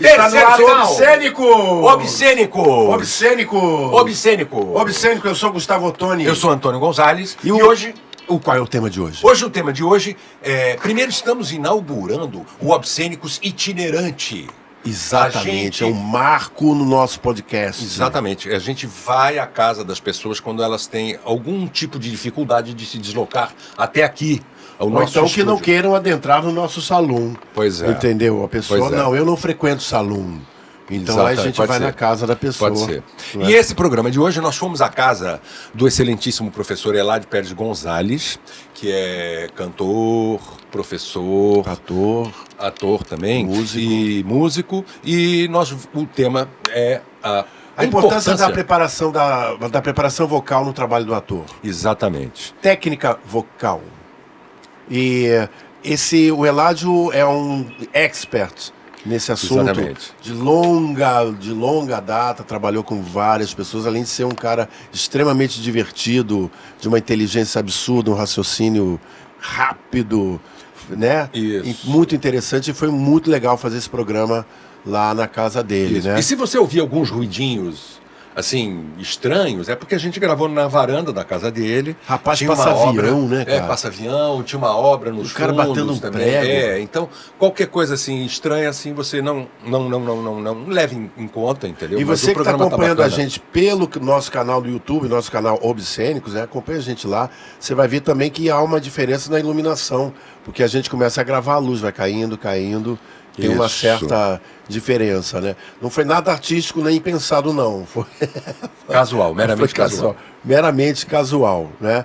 Está no ar o Obscênico! Obscênico! Obscênico! Obscênico! Obscênico, eu sou Gustavo Ottoni. Eu sou Antônio Gonzalez e hoje... Qual é o tema de hoje? Hoje o tema de hoje é... Primeiro estamos inaugurando o Obscênicos Itinerante. Exatamente, é um marco no nosso podcast. Exatamente, a gente vai à casa das pessoas quando elas têm algum tipo de dificuldade de se deslocar até aqui. Ou então que não queiram adentrar no nosso salão. Pois é. Entendeu? A pessoa, não, eu não frequento salão. Então exatamente, aí a gente vai na casa da pessoa. Pode ser. E esse programa de hoje nós fomos à casa do excelentíssimo professor Elade Pérez Gonzalez, que é cantor, professor, ator também, músico. E o tema é a importância da preparação vocal no trabalho do ator. Exatamente. Técnica vocal. E o Eládio é um expert nesse assunto. Exatamente. de longa data, trabalhou com várias pessoas, além de ser um cara extremamente divertido, de uma inteligência absurda, um raciocínio rápido, né? Isso. Muito interessante, e foi muito legal fazer esse programa lá na casa dele, Isso. né? E se você ouvir alguns ruidinhos assim, estranhos, é porque a gente gravou na varanda da casa dele. Rapaz, tinha passa uma avião, obra, né, cara? Passa avião, tinha uma obra nos o cara fundos batendo um também. prego. Então, qualquer coisa assim estranha, assim, você não leve em conta, entendeu? E você que está acompanhando a gente pelo nosso canal do YouTube, nosso canal Obscênicos, né? Acompanha a gente lá. Você vai ver também que há uma diferença na iluminação, porque a gente começa a gravar, a luz vai caindo. Tem uma certa diferença, né? Não foi nada artístico nem pensado, não. Foi casual, meramente casual. Meramente casual, né?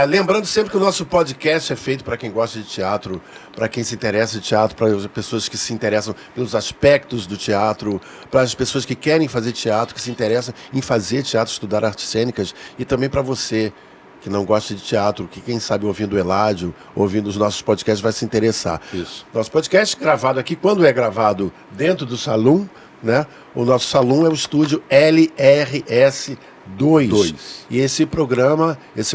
Lembrando sempre que o nosso podcast é feito para quem gosta de teatro, para quem se interessa de teatro, para as pessoas que se interessam pelos aspectos do teatro, para as pessoas que querem fazer teatro, que se interessam em fazer teatro, estudar artes cênicas, e também para você que não gosta de teatro, que quem sabe ouvindo o Eládio, ouvindo os nossos podcasts, vai se interessar. Isso. Nosso podcast gravado aqui, quando é gravado dentro do salão, né? O nosso salão é o estúdio LRS 2. E esse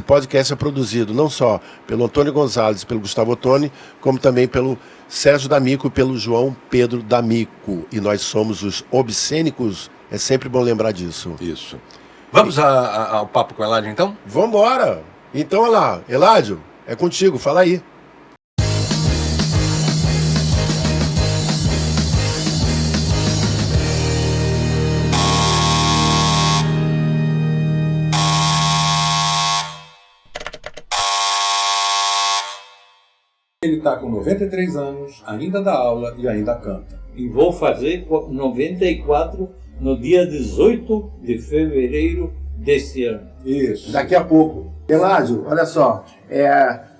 podcast é produzido não só pelo Antônio Gonzalez, pelo Gustavo Ottoni, como também pelo Sérgio D'Amico e pelo João Pedro D'Amico. E nós somos os Obscênicos. É sempre bom lembrar disso. Isso. Vamos ao papo com o Eládio, então? Vamos embora! Então, olha lá, Eládio, é contigo, fala aí. Ele está com 93 anos, ainda dá aula e ainda canta. E vou fazer 94 no dia 18 de fevereiro deste ano. Isso. Daqui a pouco. Eládio, olha só,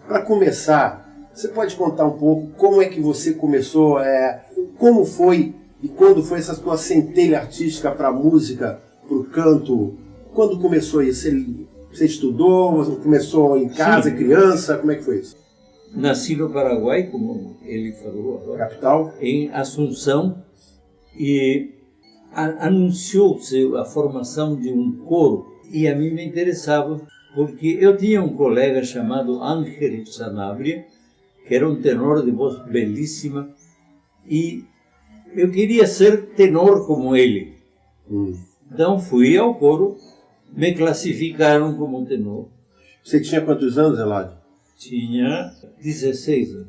para começar, você pode contar um pouco como é que você começou, como foi e quando foi essa tua centelha artística para a música, para o canto? Quando começou isso? Você estudou, você começou em casa, criança, como é que foi isso? Nasci no Paraguai, como ele falou agora. Capital? Em Assunção, e anunciou-se a formação de um coro, e a mim me interessava, porque eu tinha um colega chamado Ángel Sanabria, que era um tenor de voz belíssima, e eu queria ser tenor como ele. Então fui ao coro, me classificaram como tenor. Você tinha quantos anos, Eládio? Tinha 16 anos.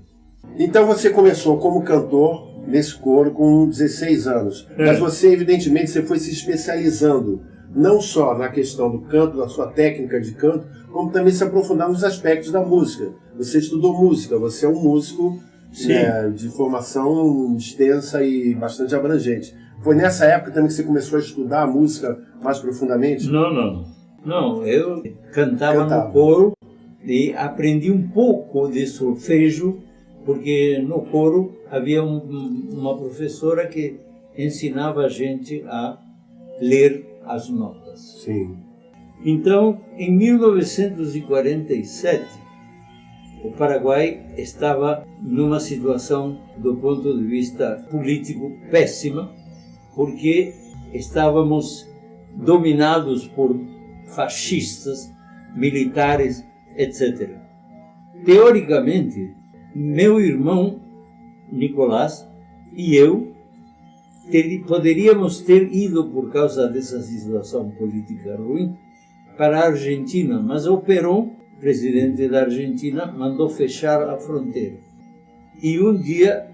Então você começou como cantor nesse coro com 16 anos. Mas você, evidentemente, você foi se especializando não só na questão do canto, da sua técnica de canto, como também se aprofundar nos aspectos da música. Você estudou música, você é um músico de formação extensa e bastante abrangente. Foi nessa época também que você começou a estudar a música mais profundamente? Não, eu cantava no coro e aprendi um pouco de solfejo, porque no coro havia uma professora que ensinava a gente a ler as notas. Sim. Então, em 1947, o Paraguai estava numa situação, do ponto de vista político, péssima, porque estávamos dominados por fascistas, militares, etc. Teoricamente, meu irmão Nicolás e eu poderíamos ter ido, por causa dessa situação política ruim, para a Argentina, mas o Perón, presidente da Argentina, mandou fechar a fronteira. E um dia,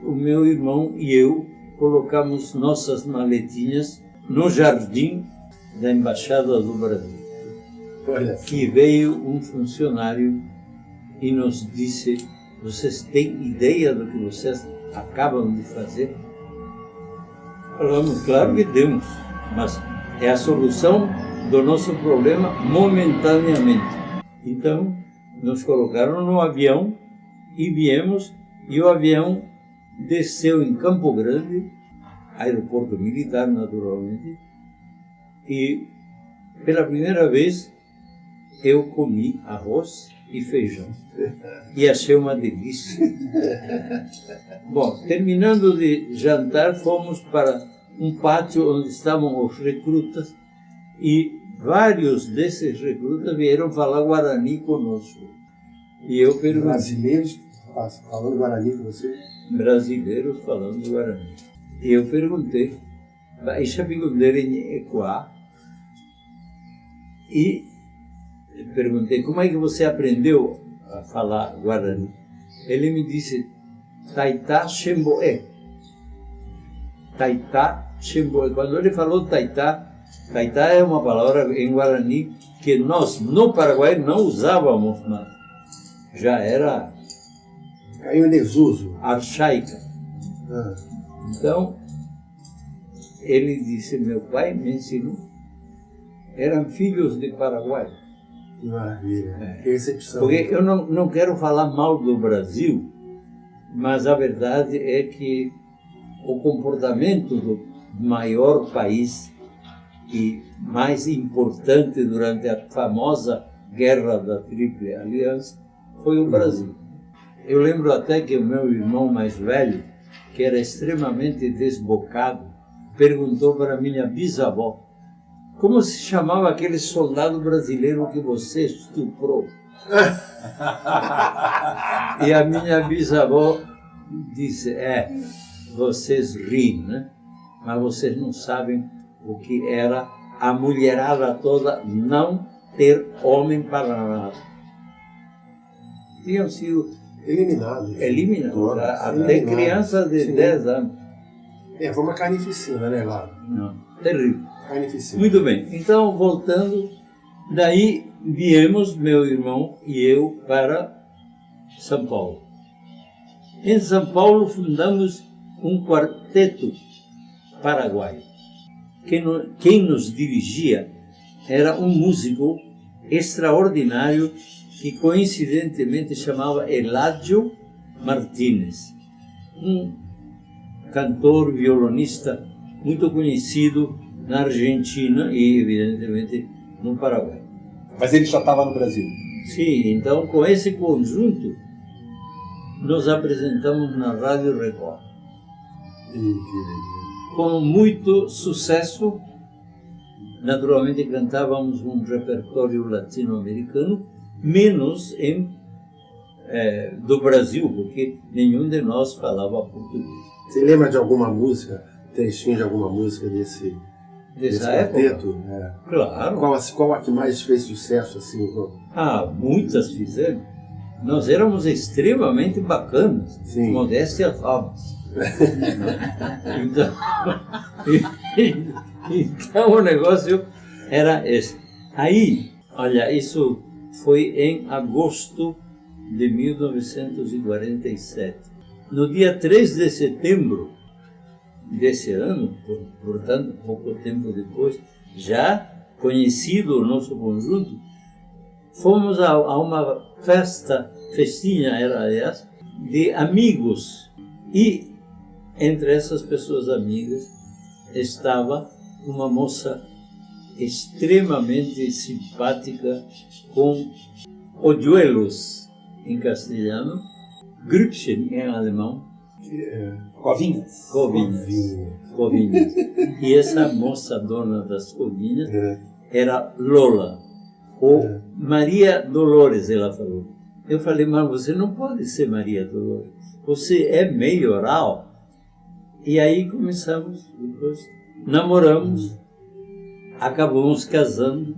o meu irmão e eu colocamos nossas maletinhas no jardim da Embaixada do Brasil. Que veio um funcionário e nos disse: vocês têm ideia do que vocês acabam de fazer? Falamos, claro que temos, mas é a solução do nosso problema momentaneamente. Então, nos colocaram no avião e viemos, e o avião desceu em Campo Grande, aeroporto militar, naturalmente, e pela primeira vez eu comi arroz e feijão. E achei uma delícia. Bom, terminando de jantar, fomos para um pátio onde estavam os recrutas e vários desses recrutas vieram falar Guarani conosco. E eu perguntei... Brasileiros falando Guarani com você? Brasileiros falando Guarani. E eu perguntei, Baixa Bigondere Equá, e perguntei, como é que você aprendeu a falar Guarani? Ele me disse, Taitá Xemboé. Taitá Xemboé. Quando ele falou Taitá, Taitá é uma palavra em Guarani que nós, no Paraguai, não usávamos mais. Já era... Caiu em desuso. Archaica. Então, ele disse, meu pai me ensinou. Eram filhos de Paraguai. Que maravilha, que recepção. Porque eu não quero falar mal do Brasil, mas a verdade é que o comportamento do maior país e mais importante durante a famosa Guerra da Tríplice Aliança foi o Brasil. Eu lembro até que o meu irmão mais velho, que era extremamente desbocado, perguntou para minha bisavó, como se chamava aquele soldado brasileiro que você estuprou? E a minha bisavó disse, vocês riem, né? Mas vocês não sabem o que era a mulherada toda não ter homem para nada. Tinham sido eliminados, até crianças de 10 anos. Foi uma carnificina, né, Lado? Não, terrível. Carnificina. Muito bem, então voltando, daí viemos, meu irmão e eu, para São Paulo. Em São Paulo fundamos um quarteto paraguaio. Quem nos dirigia era um músico extraordinário que coincidentemente chamava Eladio Martínez, um cantor, violonista muito conhecido na Argentina e, evidentemente, no Paraguai. Mas ele já estava no Brasil? Sim, então com esse conjunto nos apresentamos na Rádio Record. Com muito sucesso, naturalmente cantávamos um repertório latino-americano, menos do Brasil, porque nenhum de nós falava português. Você lembra de alguma música, trechinho de alguma música desse quarteto? Claro. Qual a que mais fez sucesso? Assim? Muitas fizeram. Nós éramos extremamente bacanas, Sim. Modéstia Alves. Então o negócio era esse. Aí, olha, isso foi em agosto de 1947. No dia 3 de setembro desse ano, portanto, pouco tempo depois, já conhecido o nosso conjunto, fomos a uma festinha, era aliás, de amigos. E entre essas pessoas amigas estava uma moça extremamente simpática, com hojuelos em castelhano, Grüppchen em alemão, Covinhas. Covinhas. E essa moça dona das covinhas era Lola, ou Maria Dolores, ela falou. Eu falei, mas você não pode ser Maria Dolores, você é maioral. E aí começamos, depois namoramos, acabamos casando,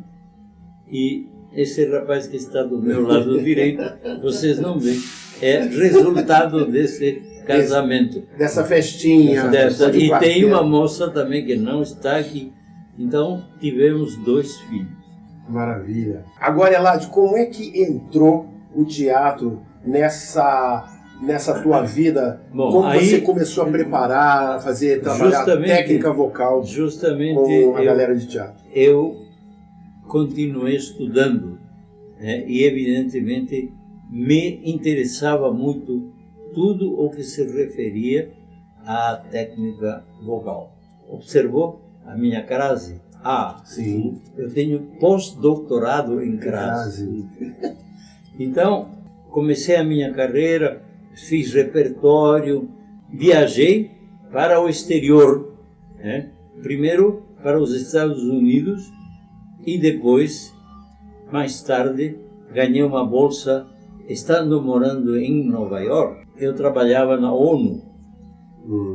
e esse rapaz que está do meu lado direito, vocês não veem, é resultado desse casamento. Dessa festinha. E tem uma moça também que não está aqui. Então, tivemos 2 filhos. Maravilha. Agora, Elad, como é que entrou o teatro nessa tua vida? Bom, como aí, você começou a preparar, a trabalhar técnica vocal com a galera de teatro? Eu continuei estudando, né? E evidentemente me interessava muito tudo o que se referia à técnica vocal. Observou a minha crase? Sim. Eu tenho pós-doutorado em crase. Então, comecei a minha carreira, fiz repertório, viajei para o exterior, né? Primeiro para os Estados Unidos e depois, mais tarde, ganhei uma bolsa. Estando morando em Nova York, eu trabalhava na ONU.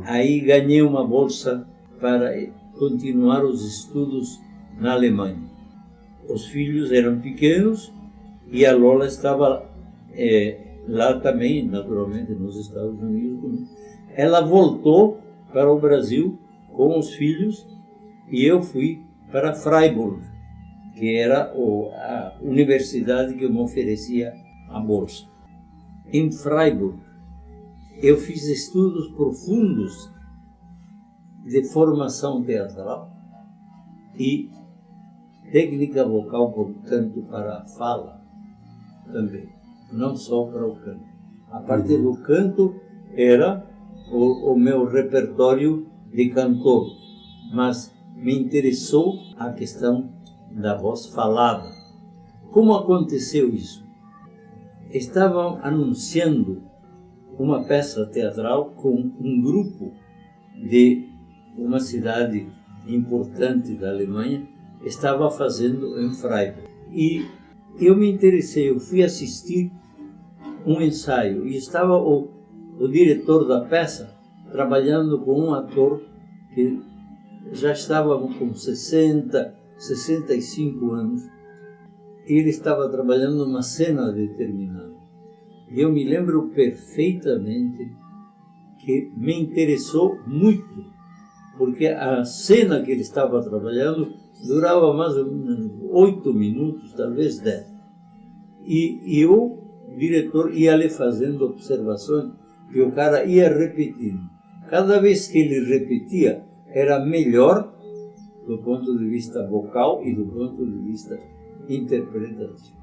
Aí ganhei uma bolsa para continuar os estudos na Alemanha. Os filhos eram pequenos e a Lola estava lá também, naturalmente, nos Estados Unidos. Ela voltou para o Brasil com os filhos e eu fui para Freiburg, que era a universidade que me oferecia a bolsa. Em Freiburg, eu fiz estudos profundos de formação teatral e técnica vocal, portanto, para a fala também, não só para o canto. A parte do canto era o meu repertório de cantor, mas me interessou a questão da voz falada. Como aconteceu isso? Estavam anunciando uma peça teatral com um grupo de uma cidade importante da Alemanha, estava fazendo em Freiburg. E eu me interessei, eu fui assistir um ensaio e estava o diretor da peça trabalhando com um ator que já estava com 60, 65 anos. Ele estava trabalhando numa cena determinada. E eu me lembro perfeitamente que me interessou muito, porque a cena que ele estava trabalhando durava mais ou menos 8 minutos, talvez 10. E o diretor ia lhe fazendo observações que o cara ia repetindo. Cada vez que ele repetia, era melhor do ponto de vista vocal e do ponto de vista interpretativo.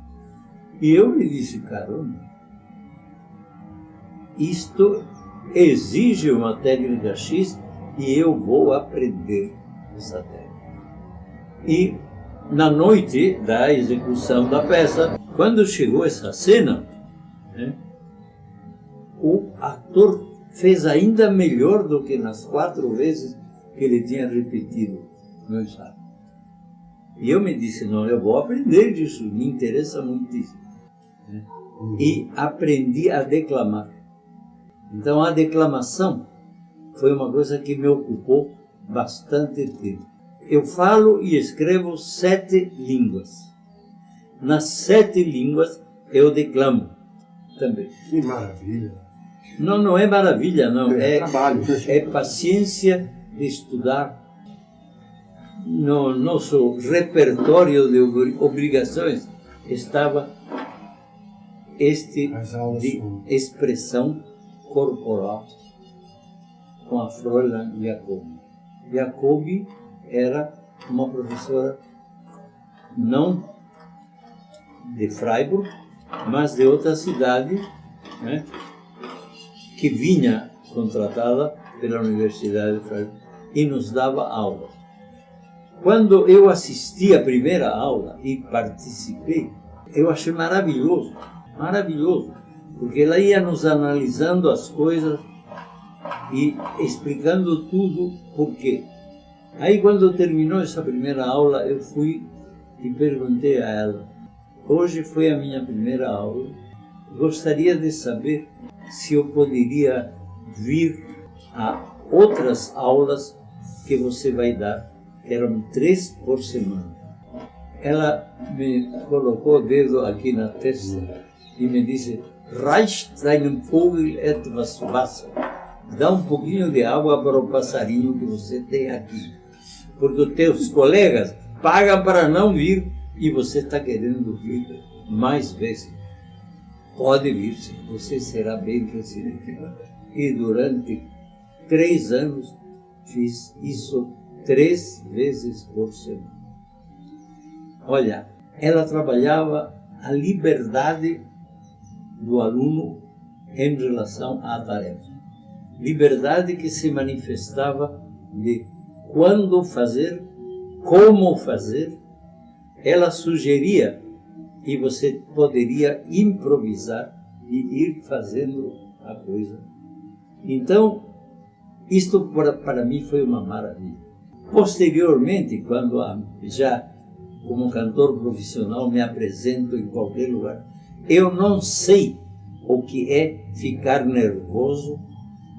E eu me disse, caramba, isto exige uma técnica X e eu vou aprender essa técnica. E na noite da execução da peça, quando chegou essa cena, né, o ator fez ainda melhor do que nas 4 vezes que ele tinha repetido no ensaio. E eu me disse, não, eu vou aprender disso, me interessa muitíssimo. Né? E aprendi a declamar. Então a declamação foi uma coisa que me ocupou bastante tempo. Eu falo e escrevo 7 línguas. Nas 7 línguas eu declamo também. Que maravilha! Não é maravilha, não. É trabalho. É paciência de estudar. No nosso repertório de obrigações estava de expressão corporal com a Fräulein Jacobi. Jacobi era uma professora não de Freiburg, mas de outra cidade, né, que vinha contratada pela Universidade de Freiburg e nos dava aula. Quando eu assisti a primeira aula e participei, eu achei maravilhoso, maravilhoso, porque ela ia nos analisando as coisas e explicando tudo por quê. Aí, quando terminou essa primeira aula, eu fui e perguntei a ela, hoje foi a minha primeira aula, gostaria de saber se eu poderia vir a outras aulas que você vai dar, que eram 3 por semana. Ela me colocou o dedo aqui na testa e me disse: reicht deinem Vogel etwas Wasser. Dá um pouquinho de água para o passarinho que você tem aqui. Porque os teus colegas pagam para não vir e você está querendo vir mais vezes. Pode vir, sim, você será bem recebido. E durante 3 anos fiz isso 3 vezes por semana. Olha, ela trabalhava a liberdade do aluno em relação à tarefa. Liberdade que se manifestava de quando fazer, como fazer. Ela sugeria e você poderia improvisar e ir fazendo a coisa. Então, isto para mim foi uma maravilha. Posteriormente, quando já como cantor profissional me apresento em qualquer lugar, eu não sei o que é ficar nervoso,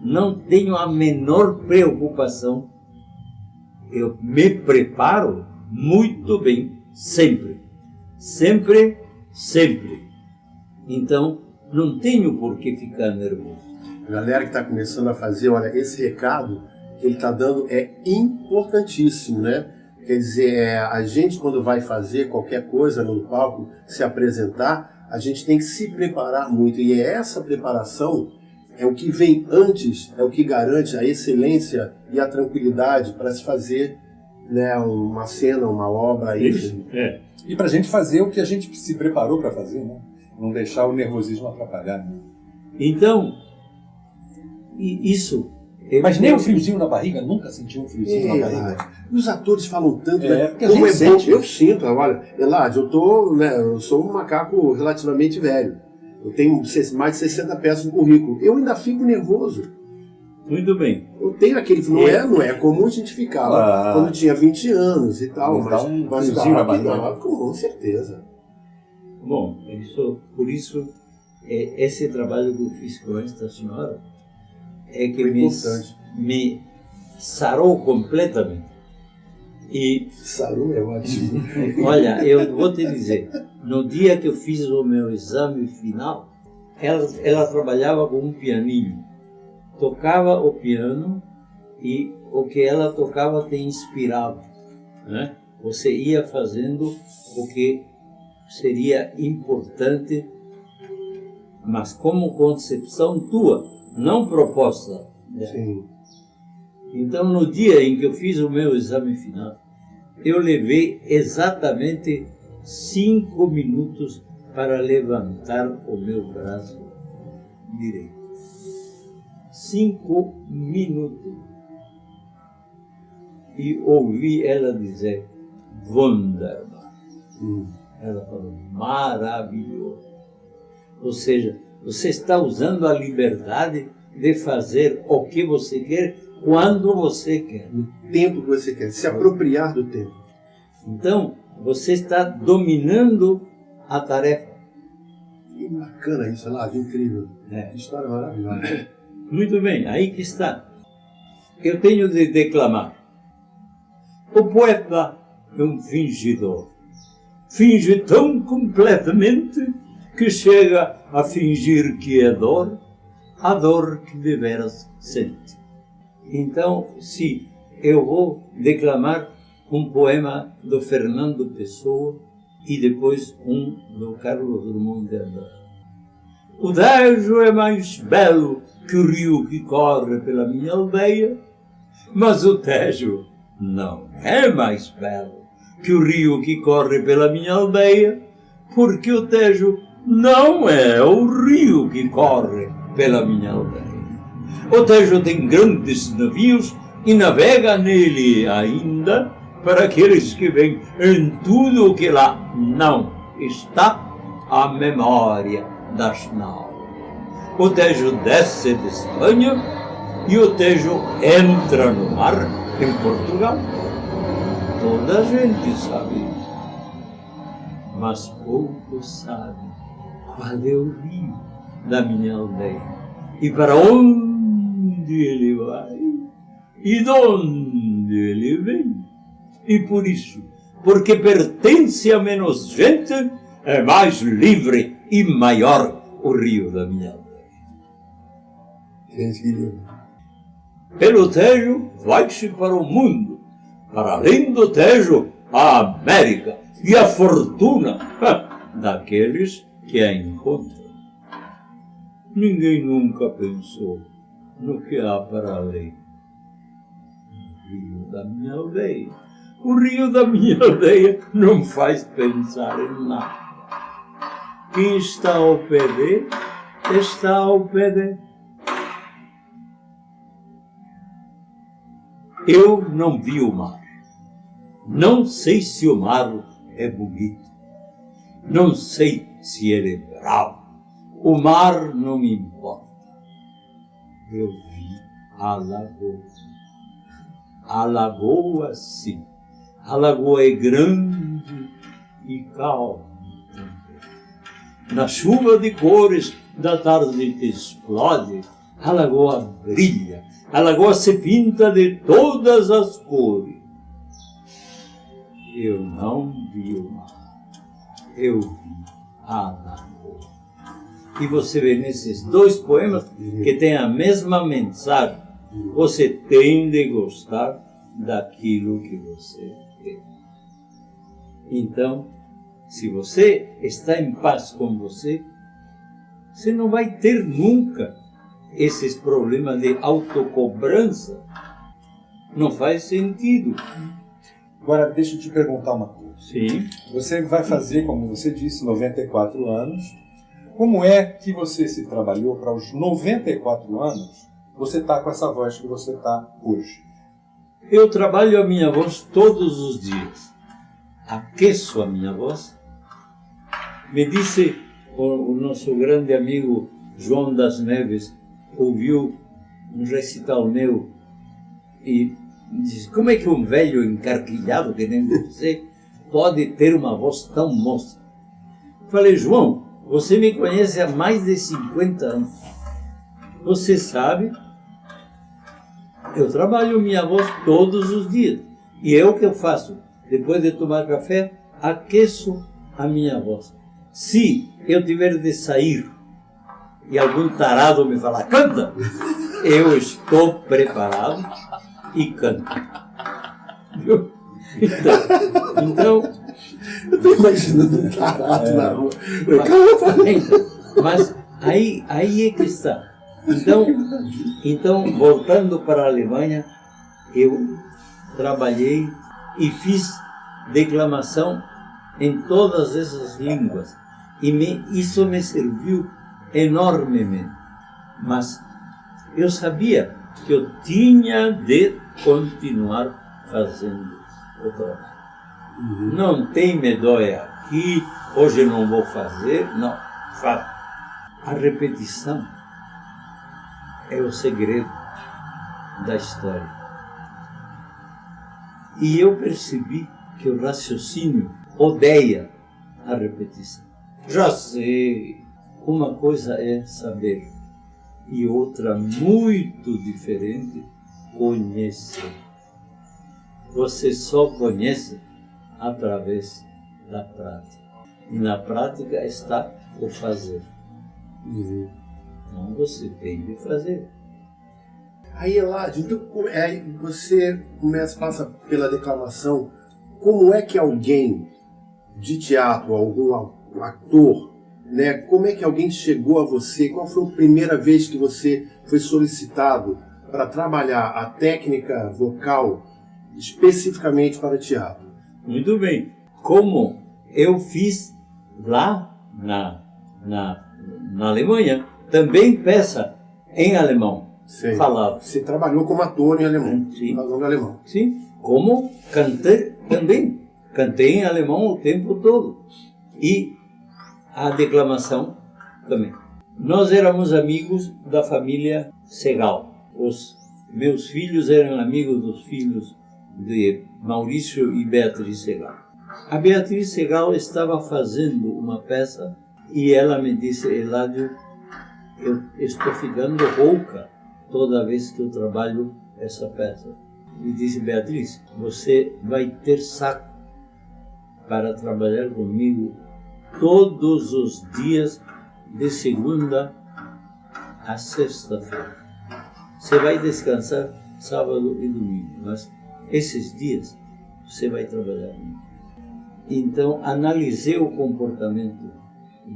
não tenho a menor preocupação. Eu me preparo muito bem, sempre. Sempre, sempre. Então, não tenho por que ficar nervoso. A galera que está começando a fazer, olha, esse recado que ele está dando é importantíssimo, né? Quer dizer, a gente quando vai fazer qualquer coisa no palco, se apresentar, a gente tem que se preparar muito. E essa preparação é o que vem antes, é o que garante a excelência e a tranquilidade para se fazer, né, uma cena, uma obra. Isso. É. E para a gente fazer o que a gente se preparou para fazer, né? Não deixar o nervosismo atrapalhar. Né? Então, isso... Mas nem um friozinho na barriga? Nunca sentiu um friozinho na barriga? E os atores falam tanto, né? Porque a gente sente. Eu sinto, olha, Eladio, eu sou um macaco relativamente velho. Eu tenho mais de 60 peças no currículo. Eu ainda fico nervoso. Muito bem. Eu tenho aquele... Não é comum a gente ficar quando tinha 20 anos e tal. Mas com certeza. Bom, por isso, esse trabalho que eu fiz com esta senhora é que me sarou completamente. E sarou é ótimo. Olha, eu vou te dizer, no dia que eu fiz o meu exame final, ela trabalhava com um pianinho. Tocava o piano e o que ela tocava te inspirava, né? Você ia fazendo o que seria importante, mas como concepção tua, não proposta. Né? Sim. Então, no dia em que eu fiz o meu exame final, eu levei exatamente 5 minutos para levantar o meu braço direito. 5 minutos. E ouvi ela dizer, wunderbar. Ela falou, maravilhoso. Ou seja, você está usando a liberdade de fazer o que você quer, quando você quer. No tempo que você quer, se apropriar do tempo. Então, você está dominando a tarefa. Que bacana isso, Eladio, incrível. Que história maravilhosa. Muito bem, aí que está. Eu tenho de declamar. O poeta é um fingidor. Finge tão completamente que chega a fingir que é dor, a dor que deveras sente. Então, se eu vou declamar um poema do Fernando Pessoa e depois um do Carlos Drummond de Andrade. O Tejo é mais belo que o rio que corre pela minha aldeia, mas o Tejo não é mais belo que o rio que corre pela minha aldeia, porque o Tejo não é o rio que corre pela minha aldeia. O Tejo tem grandes navios e navega nele ainda para aqueles que veem em tudo o que lá não está a memória das naus. O Tejo desce de Espanha e o Tejo entra no mar em Portugal. Toda a gente sabe, mas pouco sabe qual é o rio da minha aldeia e para onde ele vai. e de onde ele vem. E por isso, porque pertence a menos gente, é mais livre e maior o rio da minha aldeia. Gente, que lindo. Pelo Tejo, vai-se para o mundo, para além do Tejo, a América e a fortuna daqueles que a encontram. Ninguém nunca pensou no que há para além. O rio da minha aldeia. O rio da minha aldeia não faz pensar em nada. Quem está ao pé dele, está ao pé dele. Eu não vi o mar. Não sei se o mar é bonito. Não sei se ele é bravo. O mar não me importa. Eu vi a lagoa. A lagoa, sim. A lagoa é grande e calma também. Na chuva de cores da tarde que explode, a lagoa brilha. A lagoa se pinta de todas as cores. Eu não vi o mar. Eu vi a lagoa. E você vê nesses dois poemas que têm a mesma mensagem. Você tem de gostar daquilo que você vê. Então, se você está em paz com você, você não vai ter nunca esses problemas de autocobrança. Não faz sentido. Agora, deixa eu te perguntar uma coisa. Sim. Você vai fazer, como você disse, 94 anos. Como é que você se trabalhou para os 94 anos você estar com essa voz que você está hoje? Eu trabalho a minha voz todos os dias. Aqueço a minha voz. Me disse o nosso grande amigo João das Neves, ouviu um recital meu e disse: como é que um velho encarquilhado que nem você pode ter uma voz tão moça? Falei: João, você me conhece há mais de 50 anos. Você sabe, eu trabalho minha voz todos os dias. E é o que eu faço. Depois de tomar café, aqueço a minha voz. Se eu tiver de sair e algum tarado me falar: canta, eu estou preparado e canto. Viu? Então Estou imaginando um tarado na rua. Mas aí é que está. Então, voltando para a Alemanha, eu trabalhei e fiz declamação em todas essas línguas. E isso me serviu enormemente. Mas eu sabia que eu tinha de continuar fazendo o trabalho. Não tem me dói aqui, hoje não vou fazer, não, faço. A repetição é o segredo da história. E eu percebi que o raciocínio odeia a repetição. Já sei, uma coisa é saber e outra muito diferente, conhecer. Você só conhece através da prática. E na prática está o fazer. Então você tem de fazer. Aí, Eladio, então, aí você passa pela declamação. Como é que alguém de teatro, algum ator, né, como é que alguém chegou a você? Qual foi a primeira vez que você foi solicitado para trabalhar a técnica vocal especificamente para teatro? Muito bem. Como eu fiz lá na Alemanha, também peça em alemão. Sei. Falava. Você trabalhou como ator em alemão, Sim. falando alemão. Sim. Como cantei também. Cantei em alemão o tempo todo. E a declamação também. Nós éramos amigos da família Segal. Os meus filhos eram amigos dos filhos de Maurício e Beatriz Segal. A Beatriz Segal estava fazendo uma peça e ela me disse: Eladio, eu estou ficando rouca toda vez que eu trabalho essa peça. E disse, Beatriz, você vai ter saco para trabalhar comigo todos os dias de segunda a sexta-feira. Você vai descansar sábado e domingo, mas esses dias você vai trabalhar comigo. Então, analisei o comportamento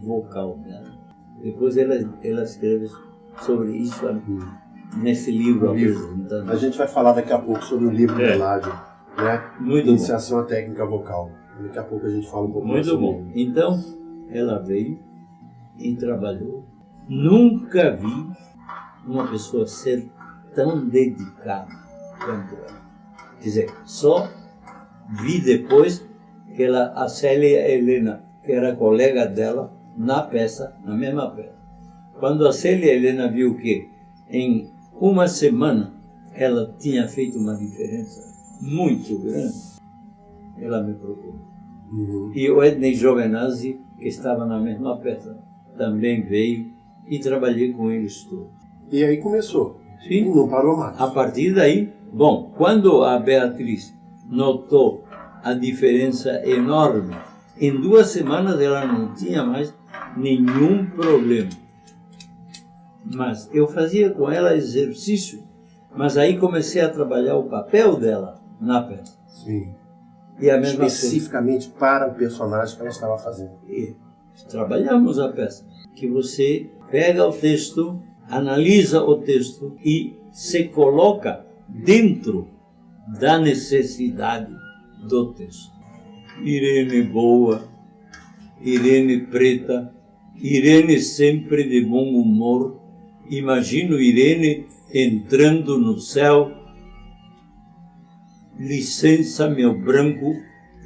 vocal dela. Depois ela escreve sobre isso nesse livro apresentando. A gente vai falar daqui a pouco sobre o livro do Eladio, né? Muito Iniciação à Técnica Vocal. Daqui a pouco a gente fala um pouco mais sobre bom. Então, ela veio e trabalhou. Nunca vi uma pessoa ser tão dedicada quanto ela. Quer dizer, só vi depois que a Célia Helena, que era colega dela, na mesma peça. Quando a Célia Helena viu que em uma semana ela tinha feito uma diferença muito grande, ela me procurou. E o Ednei Giovenazzi, que estava na mesma peça, também veio e trabalhei com eles todos. E aí começou. Sim. E não parou mais. A partir daí, bom, quando a Beatriz notou a diferença enorme, em 2 semanas ela não tinha mais nenhum problema. Mas eu fazia com ela exercício, mas aí comecei a trabalhar o papel dela na peça. Sim. E a mesma especificamente para o personagem que ela estava fazendo. E trabalhamos a peça, que você pega o texto, analisa o texto e se coloca dentro da necessidade do texto. Irene boa, Irene preta, Irene sempre de bom humor. Imagino Irene entrando no céu. Licença, meu branco,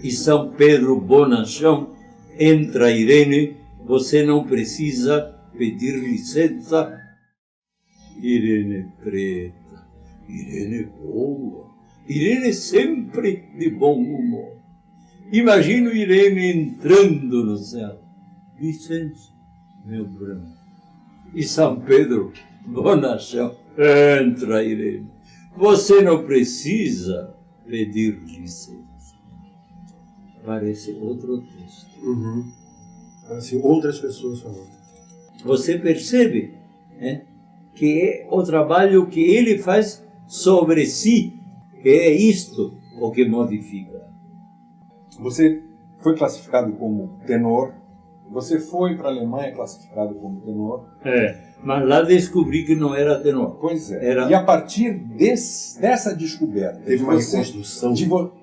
e São Pedro bonachão. Entra Irene, você não precisa pedir licença. Irene preta, Irene boa, Irene sempre de bom humor. Imagino Irene entrando no céu. Licença, meu branco. E São Pedro bonachão. Entra Irene, você não precisa pedir licença. Parece outro texto. Assim, outras pessoas falando. Você percebe, né, que é o trabalho que ele faz sobre si, que é isto o que modifica. Você foi classificado como tenor, você foi para a Alemanha classificado como tenor. Mas lá descobri que não era tenor. Pois é. Era... E a partir dessa descoberta, teve uma reconstrução.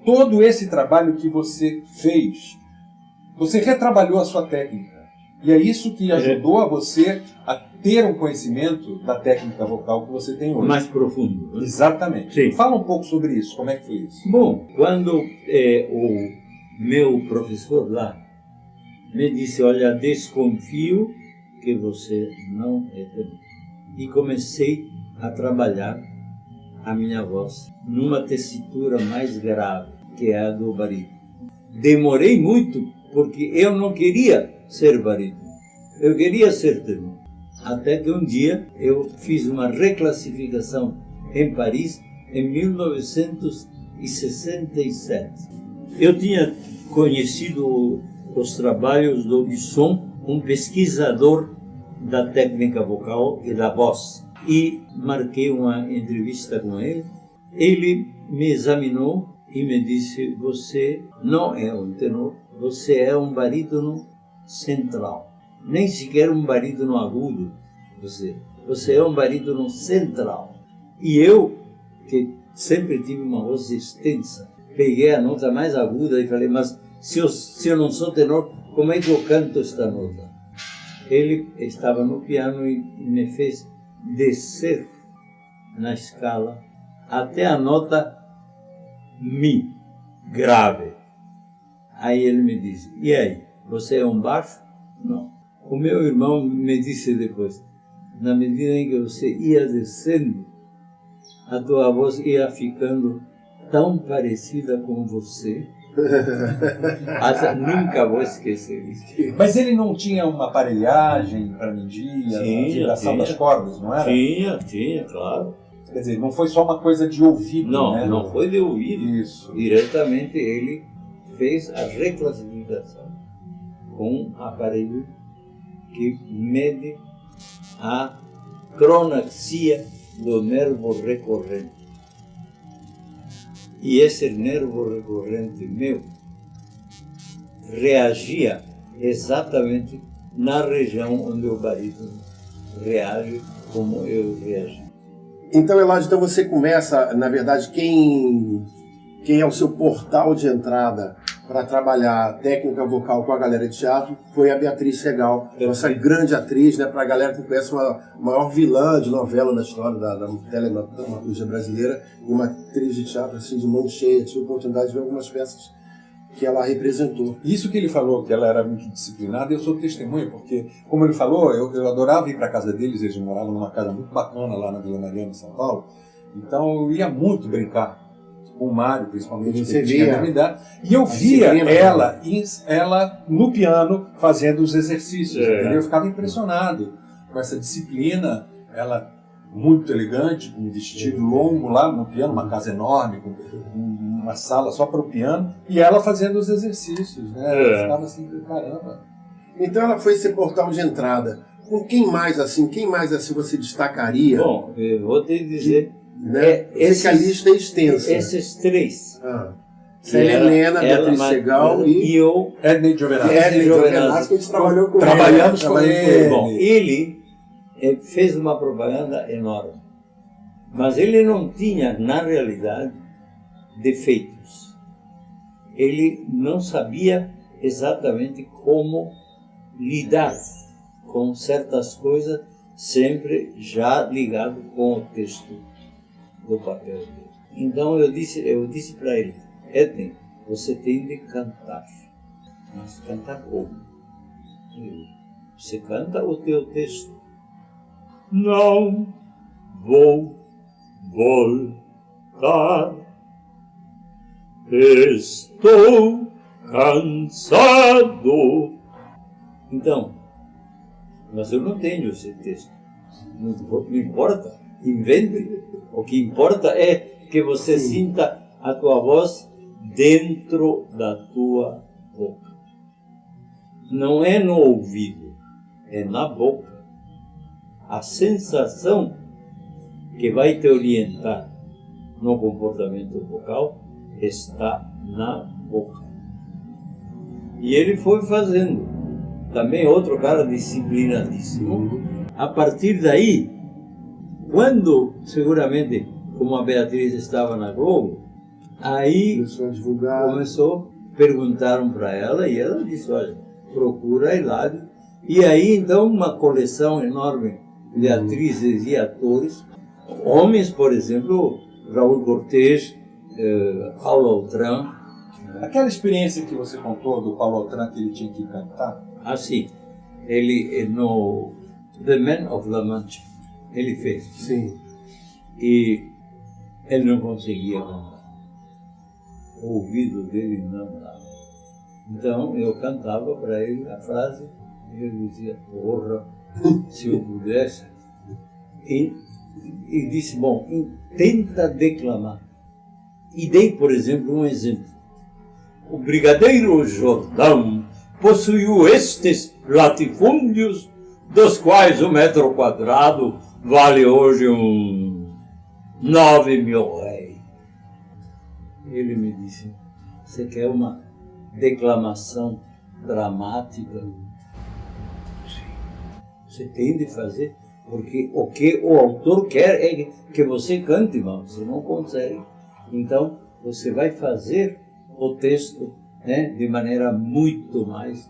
Todo esse trabalho que você fez, você retrabalhou a sua técnica. E é isso que ajudou a você a ter um conhecimento da técnica vocal que você tem hoje. Mais profundo. Né? Exatamente. Sim. Fala um pouco sobre isso, como é que foi isso? Bom, quando o meu professor lá me disse, olha, desconfio que você não é tenor. E comecei a trabalhar a minha voz numa tessitura mais grave, que é a do barítono. Demorei muito, porque eu não queria ser barítono, eu queria ser tenor. Até que um dia eu fiz uma reclassificação em Paris, em 1967. Eu tinha conhecido os trabalhos do Bisson, um pesquisador da técnica vocal e da voz. E marquei uma entrevista com ele. Ele me examinou e me disse, você não é um tenor, você é um barítono central. Nem sequer um barítono agudo, você é um barítono central. E eu, que sempre tive uma voz extensa, peguei a nota mais aguda e falei, mas se eu não sou tenor, como é que eu canto esta nota? Ele estava no piano e me fez descer na escala até a nota Mi, grave. Aí ele me disse, e aí, você é um baixo? Não. O meu irmão me disse depois, na medida em que você ia descendo, a tua voz ia ficando tão parecida com você. Nunca vou esquecer isso. Mas ele não tinha uma aparelhagem para medir a vibração das cordas, não era? Tinha, claro. Quer dizer, não foi só uma coisa de ouvido, Não, né? não foi de ouvido. Isso. Diretamente ele fez a reclassificação com um aparelho que mede a cronaxia do nervo recorrente. E esse nervo recorrente meu reagia exatamente na região onde o barítono reage como eu reagi. Então, Eládio, então você começa, na verdade, quem é o seu portal de entrada para trabalhar técnica vocal com a galera de teatro foi a Beatriz Segal, nossa grande atriz, né, para a galera que conhece uma maior vilã de novela da história da teledramaturgia brasileira, e uma atriz de teatro assim, de mão cheia. Tive a oportunidade de ver algumas peças que ela representou. Isso que ele falou, que ela era muito disciplinada, eu sou testemunha, porque, como ele falou, eu adorava ir para a casa deles, eles moravam numa casa muito bacana lá na Vila Mariana, em São Paulo, então eu ia muito brincar com o Mário, principalmente, Você que tinha via a minha idade, e eu via ela no piano fazendo os exercícios, entendeu? Eu ficava impressionado com essa disciplina, ela muito elegante, com um vestido longo lá no piano, uma casa enorme, com uma sala só para o piano, e ela fazendo os exercícios, né? Eu ficava assim, caramba. Então ela foi esse portal de entrada. Com quem mais assim você destacaria? Bom, eu vou te dizer, Né? Que a lista é extensa. esses três. Célia Helena, Beatriz Segal e eu. Ednei Giovenazzi. Ednei Giovenazzi, que a gente trabalhou com ele. Trabalhamos com ele. Bom, ele fez uma propaganda enorme, mas ele não tinha, na realidade, defeitos. Ele não sabia exatamente como lidar com certas coisas, sempre já ligado com o texto do papel dele. Então eu disse para ele: Ednei, você tem de cantar, mas cantar como? Você canta o teu texto. Não vou voltar, estou cansado. Então, mas eu não tenho esse texto. Não importa, invente. O que importa é que você sinta a tua voz dentro da tua boca. Não é no ouvido, é na boca. A sensação que vai te orientar no comportamento vocal está na boca. E ele foi fazendo. Também outro cara disciplinadíssimo. A partir daí, quando seguramente, como a Beatriz estava na Globo, aí começou a divulgar. Perguntaram para ela e ela disse: olha, procura Eládio. E aí então uma coleção enorme de atrizes e atores, homens, por exemplo, Raul Cortez, Paulo Autran. Aquela experiência que você contou do Paulo Autran, que ele tinha que cantar. Assim, ele no The Man of La Mancha, ele fez. Sim. E ele não conseguia cantar. O ouvido dele não dava. Então eu cantava para ele a frase e ele dizia: porra, se eu pudesse. E disse: bom, tenta declamar. E dei, por exemplo, um exemplo. O Brigadeiro Jordão possuiu estes latifúndios, dos quais o metro quadrado vale hoje 9.000 réis. Ele me disse: você quer uma declamação dramática? Sim. Você tem de fazer, porque o que o autor quer é que você cante, mas você não consegue. Então, você vai fazer o texto, né, de maneira muito mais...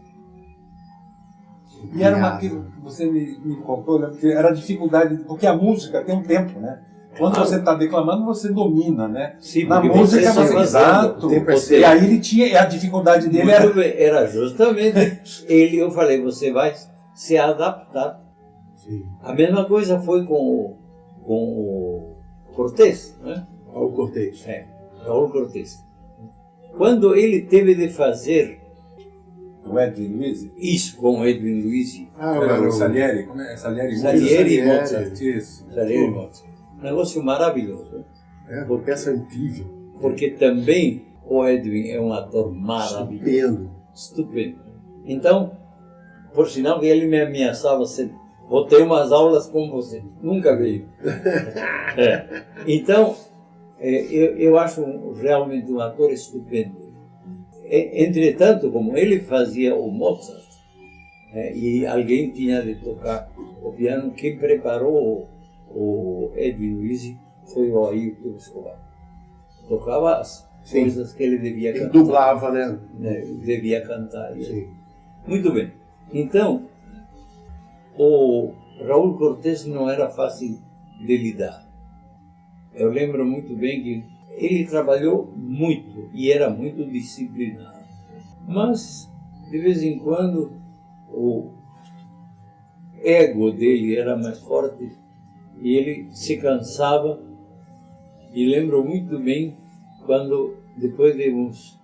E era uma que você me contou, né, porque era dificuldade, porque a música tem um tempo, né? Quando você está declamando, você domina, né? Sim, na música você exato. E aí ele tinha, a dificuldade dele era justamente ele. Eu falei: você vai se adaptar. Sim. A mesma coisa foi com o Cortez, né? Raul Cortez. Raul Cortez. Quando ele teve de fazer o Edwin Luiz? Isso, com o Edwin Luiz. Era o Salieri? Como é? Salieri e Mozart. Isso. Salieri e Mozart. Um negócio maravilhoso. É, uma peça incrível. Porque também o Edwin é um ator maravilhoso. Estupendo. Então, por sinal que ele me ameaçava sempre. Vou ter umas aulas com você. Nunca veio. Então, eu acho realmente um ator estupendo. Entretanto, como ele fazia o Mozart, e alguém tinha de tocar o piano, quem preparou o Edwin Luiz foi o Ailton Escobar. Tocava as coisas que ele devia cantar. Ele dublava, né? Devia cantar. Sim. Muito bem. Então, o Raul Cortez não era fácil de lidar. Eu lembro muito bem que ele trabalhou muito e era muito disciplinado. Mas, de vez em quando, o ego dele era mais forte e ele se cansava. E lembro muito bem quando, depois de uns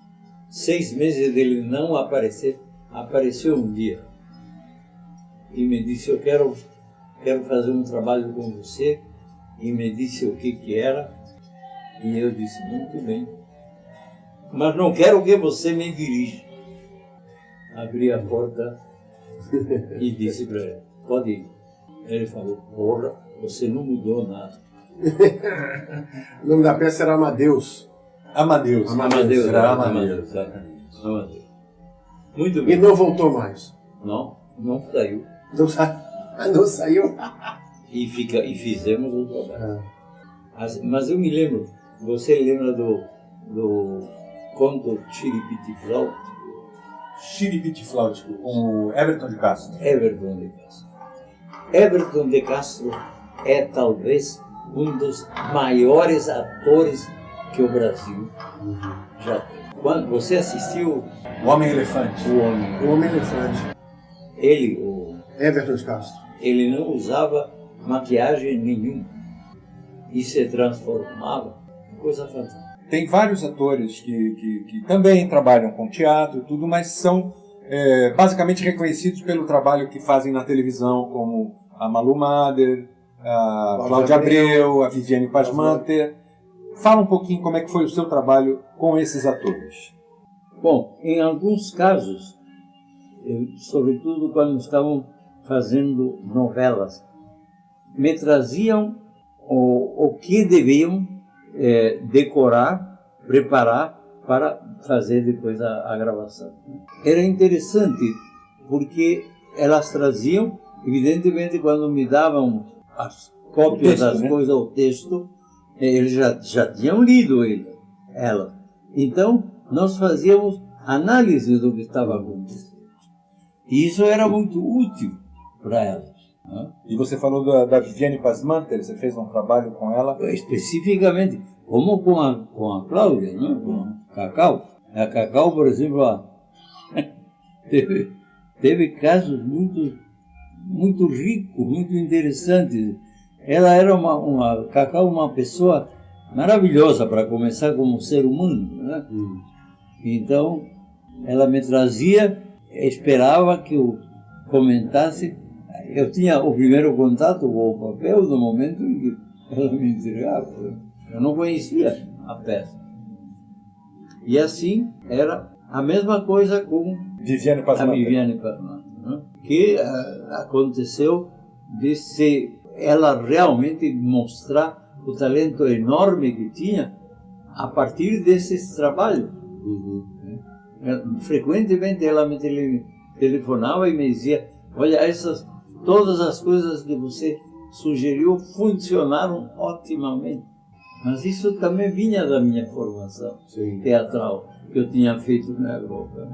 6 meses dele não aparecer, apareceu um dia e me disse: eu quero fazer um trabalho com você. E me disse o que era. E eu disse: muito bem, mas não quero que você me dirija. Abri a porta e disse para ele: pode ir. Ele falou: porra, você não mudou nada. O nome da peça era Amadeus. Amadeus. Era Amadeus. Amadeus. Muito bem. E não voltou mais. Não saiu. Não saiu? E fizemos o trabalho. Mas eu me lembro, você lembra do conto Chiripiti Flautico? Chiripiti Flautico, com o Everton de Castro. Everton de Castro. Everton de Castro é talvez um dos maiores atores que o Brasil já tem. Quando você assistiu O Homem-Elefante. O Homem-Elefante. o Everton de Castro. ele não usava maquiagem nenhuma e se transformava. Coisa fantástica. Tem vários atores que também trabalham com teatro e tudo, mas são basicamente reconhecidos pelo trabalho que fazem na televisão, como a Malu Mader, a Cláudia Abreu, a Viviane Pasmanter. Fala um pouquinho como é que foi o seu trabalho com esses atores. Bom, em alguns casos, sobretudo quando estavam fazendo novelas, me traziam o que deviam decorar, preparar para fazer depois a gravação. Era interessante porque elas traziam, evidentemente, quando me davam as cópias das coisas, o texto, eles já tinham lido ela. Então, nós fazíamos análise do que estava acontecendo. E isso era muito útil para elas. E você falou da Viviane Pasmanter, você fez um trabalho com ela? Especificamente, como com a Cláudia, né? Com a Cacau. A Cacau, por exemplo, teve casos muito ricos, muito interessantes. Ela era Cacau, uma pessoa maravilhosa para começar como ser humano, né? Então, ela me trazia, esperava que eu comentasse. Eu tinha o primeiro contato com o papel no momento em que ela me entregava. Eu não conhecia a peça. E assim era a mesma coisa com a Viviane Pasmanter, né? Que aconteceu de ela realmente mostrar o talento enorme que tinha a partir desses trabalhos. Frequentemente ela me telefonava e me dizia: olha, todas as coisas que você sugeriu funcionaram otimamente. Mas isso também vinha da minha formação teatral, que eu tinha feito na Europa.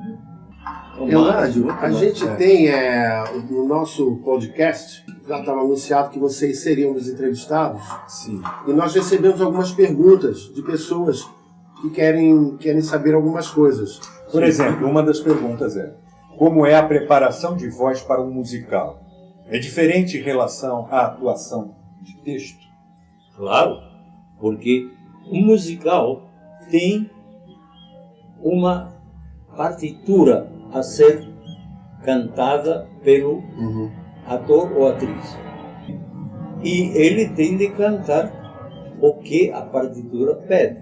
Eládio, a gente tem no nosso podcast, já estava anunciado que vocês seriam os entrevistados. Sim. E nós recebemos algumas perguntas de pessoas que querem saber algumas coisas. Por exemplo, uma das perguntas é: como é a preparação de voz para um musical? É diferente em relação à atuação de texto? Claro, porque um musical tem uma partitura a ser cantada pelo ator ou atriz. E ele tem de cantar o que a partitura pede.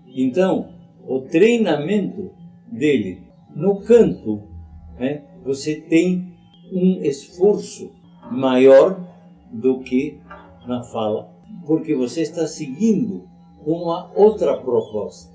Então, o treinamento dele no canto, né, você tem um esforço maior do que na fala, porque você está seguindo uma outra proposta.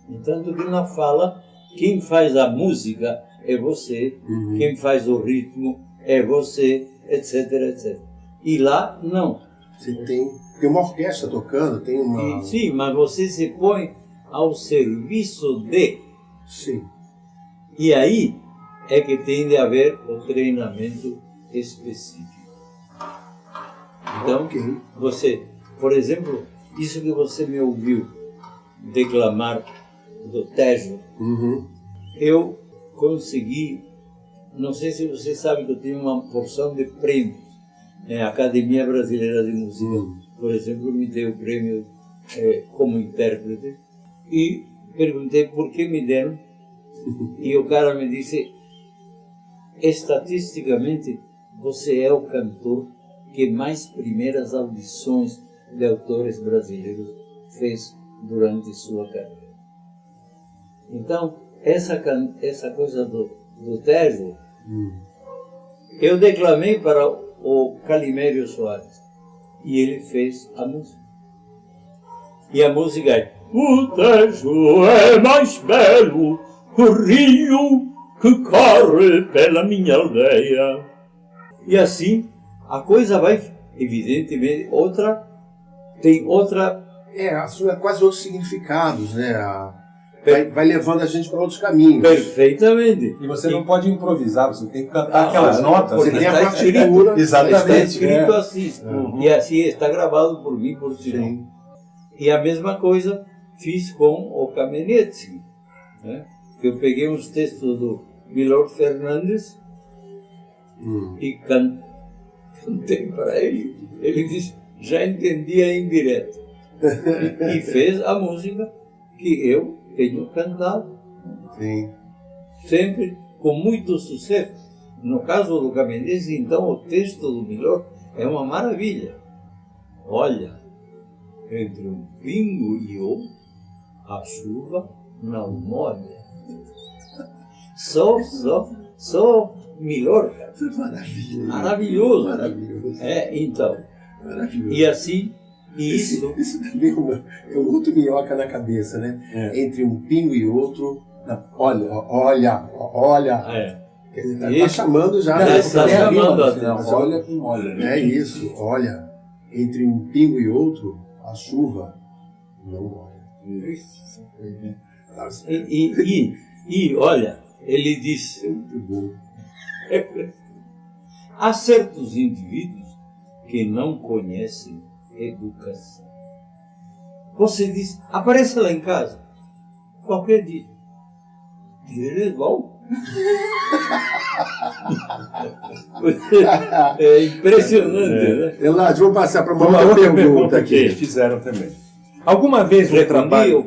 Entanto que na fala, quem faz a música é você, quem faz o ritmo é você, etc, etc. E lá, não. Você tem uma orquestra tocando, tem uma... Sim, mas você se põe ao serviço de... Sim. E aí é que tem de haver o treinamento específico. Então, você, por exemplo, isso que você me ouviu declamar do Tejo, eu consegui, não sei se você sabe que eu tenho uma porção de prêmios. A Academia Brasileira de Música, por exemplo, me deu o prêmio como intérprete e perguntei por que me deram e o cara me disse: estatisticamente você é o cantor que mais primeiras audições de autores brasileiros fez durante sua carreira. Então, essa coisa do Tejo, eu declamei para o Calimério Soares e ele fez a música. E a música é: o Tejo é mais belo que o rio que corre pela minha aldeia. E assim a coisa vai, evidentemente, tem outra... assume quase outros significados, né? Vai levando a gente para outros caminhos. Perfeitamente. E você não pode improvisar, você tem que cantar aquelas notas. Você né? tem a partitura. Exatamente. Está escrito assim. E assim está gravado por mim, por sinal. E a mesma coisa fiz com o Kamenetsky, né? Eu peguei uns textos do Milor Fernandes e cantei para ele. Ele disse: já entendi a indireta. E fez a música que eu tenho cantado. Sim. Sempre com muito sucesso. No caso do Kamenetsky, então, o texto do Milor é uma maravilha. Olha, entre um pingo e outro, a chuva não molha. Só Milor, cara. Maravilha. Maravilhoso. Maravilhoso. Então. Maravilhoso. E assim, isso também é um outro minhoca na cabeça, né? Entre um pingo e outro, olha. Quer dizer, tá chamando já. Não, está chamando a atenção. Olha com olha. É isso, olha. Entre um pingo e outro, a chuva não molha. E olha, ele disse: Muito bom. há certos indivíduos que não conhecem educação. Você diz: apareça lá em casa, qualquer dia. E eles vão. É impressionante, né? Eladio, vou passar para uma outra pergunta que eles aqui. fizeram também. Alguma vez um trabalho...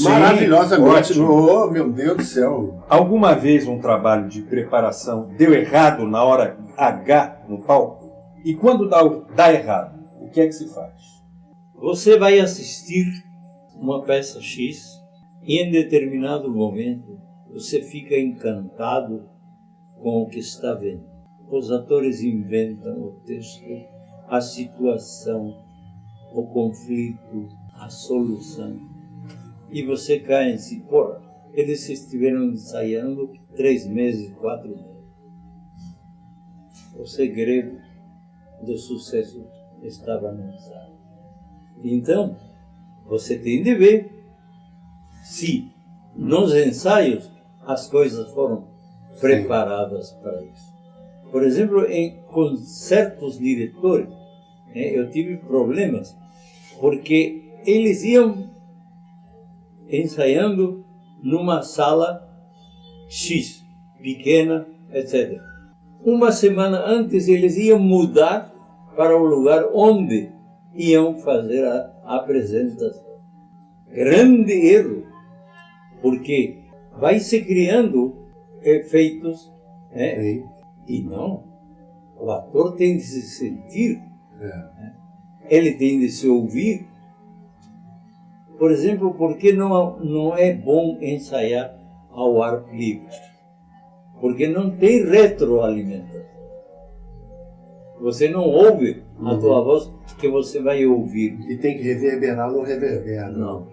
Maravilhosamente. Ótimo. Oh, meu Deus do céu. Alguma vez um trabalho de preparação deu errado na hora H no palco? E quando dá errado, o que é que se faz? Você vai assistir uma peça X e em determinado momento você fica encantado com o que está vendo. Os atores inventam o texto, a situação, o conflito, a solução. E você cai em si. Porra, eles estiveram ensaiando 3 meses, 4 meses. O segredo do sucesso estava no ensaio. Então, você tem de ver se nos ensaios as coisas foram preparadas para isso. Por exemplo, com certos diretores, eu tive problemas, porque eles iam ensaiando numa sala X, pequena, etc. Uma semana antes eles iam mudar para o lugar onde iam fazer a apresentação. Grande erro, porque vai se criando efeitos, né? E não, o ator tem de se sentir, né? Ele tem de se ouvir Por exemplo, por que não é bom ensaiar ao ar livre? Porque não tem retroalimentação. Você não ouve a tua voz que você vai ouvir. E tem que reverberar, não reverbera. Não.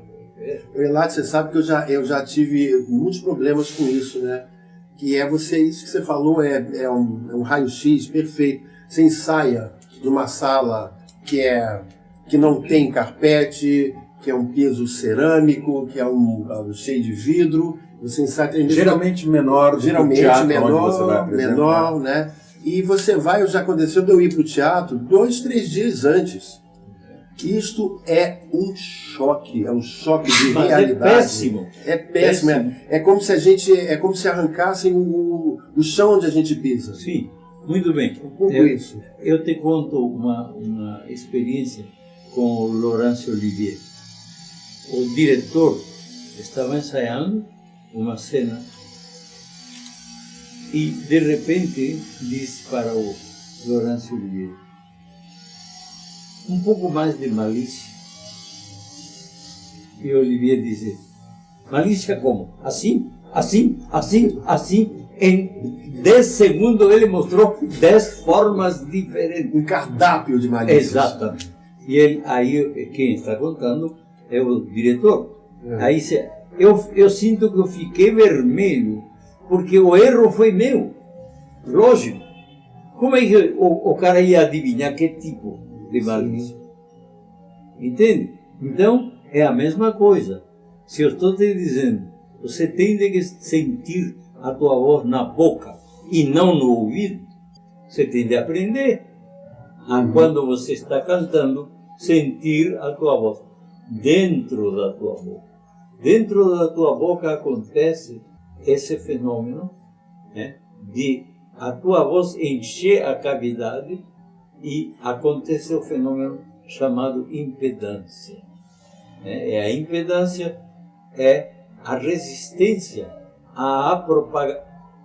Elad, você sabe que eu já tive muitos problemas com isso, né? Que é isso que você falou, é um raio-x perfeito. Você ensaia numa sala que não tem carpete, que é um piso cerâmico, que é cheio de vidro. Você ensaia... Geralmente menor do que o teatro onde você vai apresentar. Menor, né? E você vai, já aconteceu de eu ir para o teatro 2, 3 dias antes. Isto é um choque de realidade. É péssimo. É péssimo. É como se arrancassem o chão onde a gente pisa. Sim, muito bem. Um pouco isso. Eu te conto uma experiência com o Laurence Olivier. O diretor estava ensaiando uma cena e, de repente, disse para o Laurence Olivier: um pouco mais de malícia. E o Olivier disse: malícia como? Assim, assim, assim, assim. Em 10 segundos ele mostrou 10 formas diferentes. Um cardápio de malícia. Exatamente. E aí quem está contando é o diretor. Aí eu sinto que eu fiquei vermelho, porque o erro foi meu. Lógico. Como é que o cara ia adivinhar que tipo de malícia? Entende? Então, é a mesma coisa. Se eu estou te dizendo, você tem que sentir a tua voz na boca e não no ouvido, você tem de aprender a, quando você está cantando, sentir a tua voz dentro da tua boca. Dentro da tua boca acontece esse fenômeno, né, de a tua voz encher a cavidade e acontece o fenômeno chamado impedância. E a impedância é a resistência à propagação.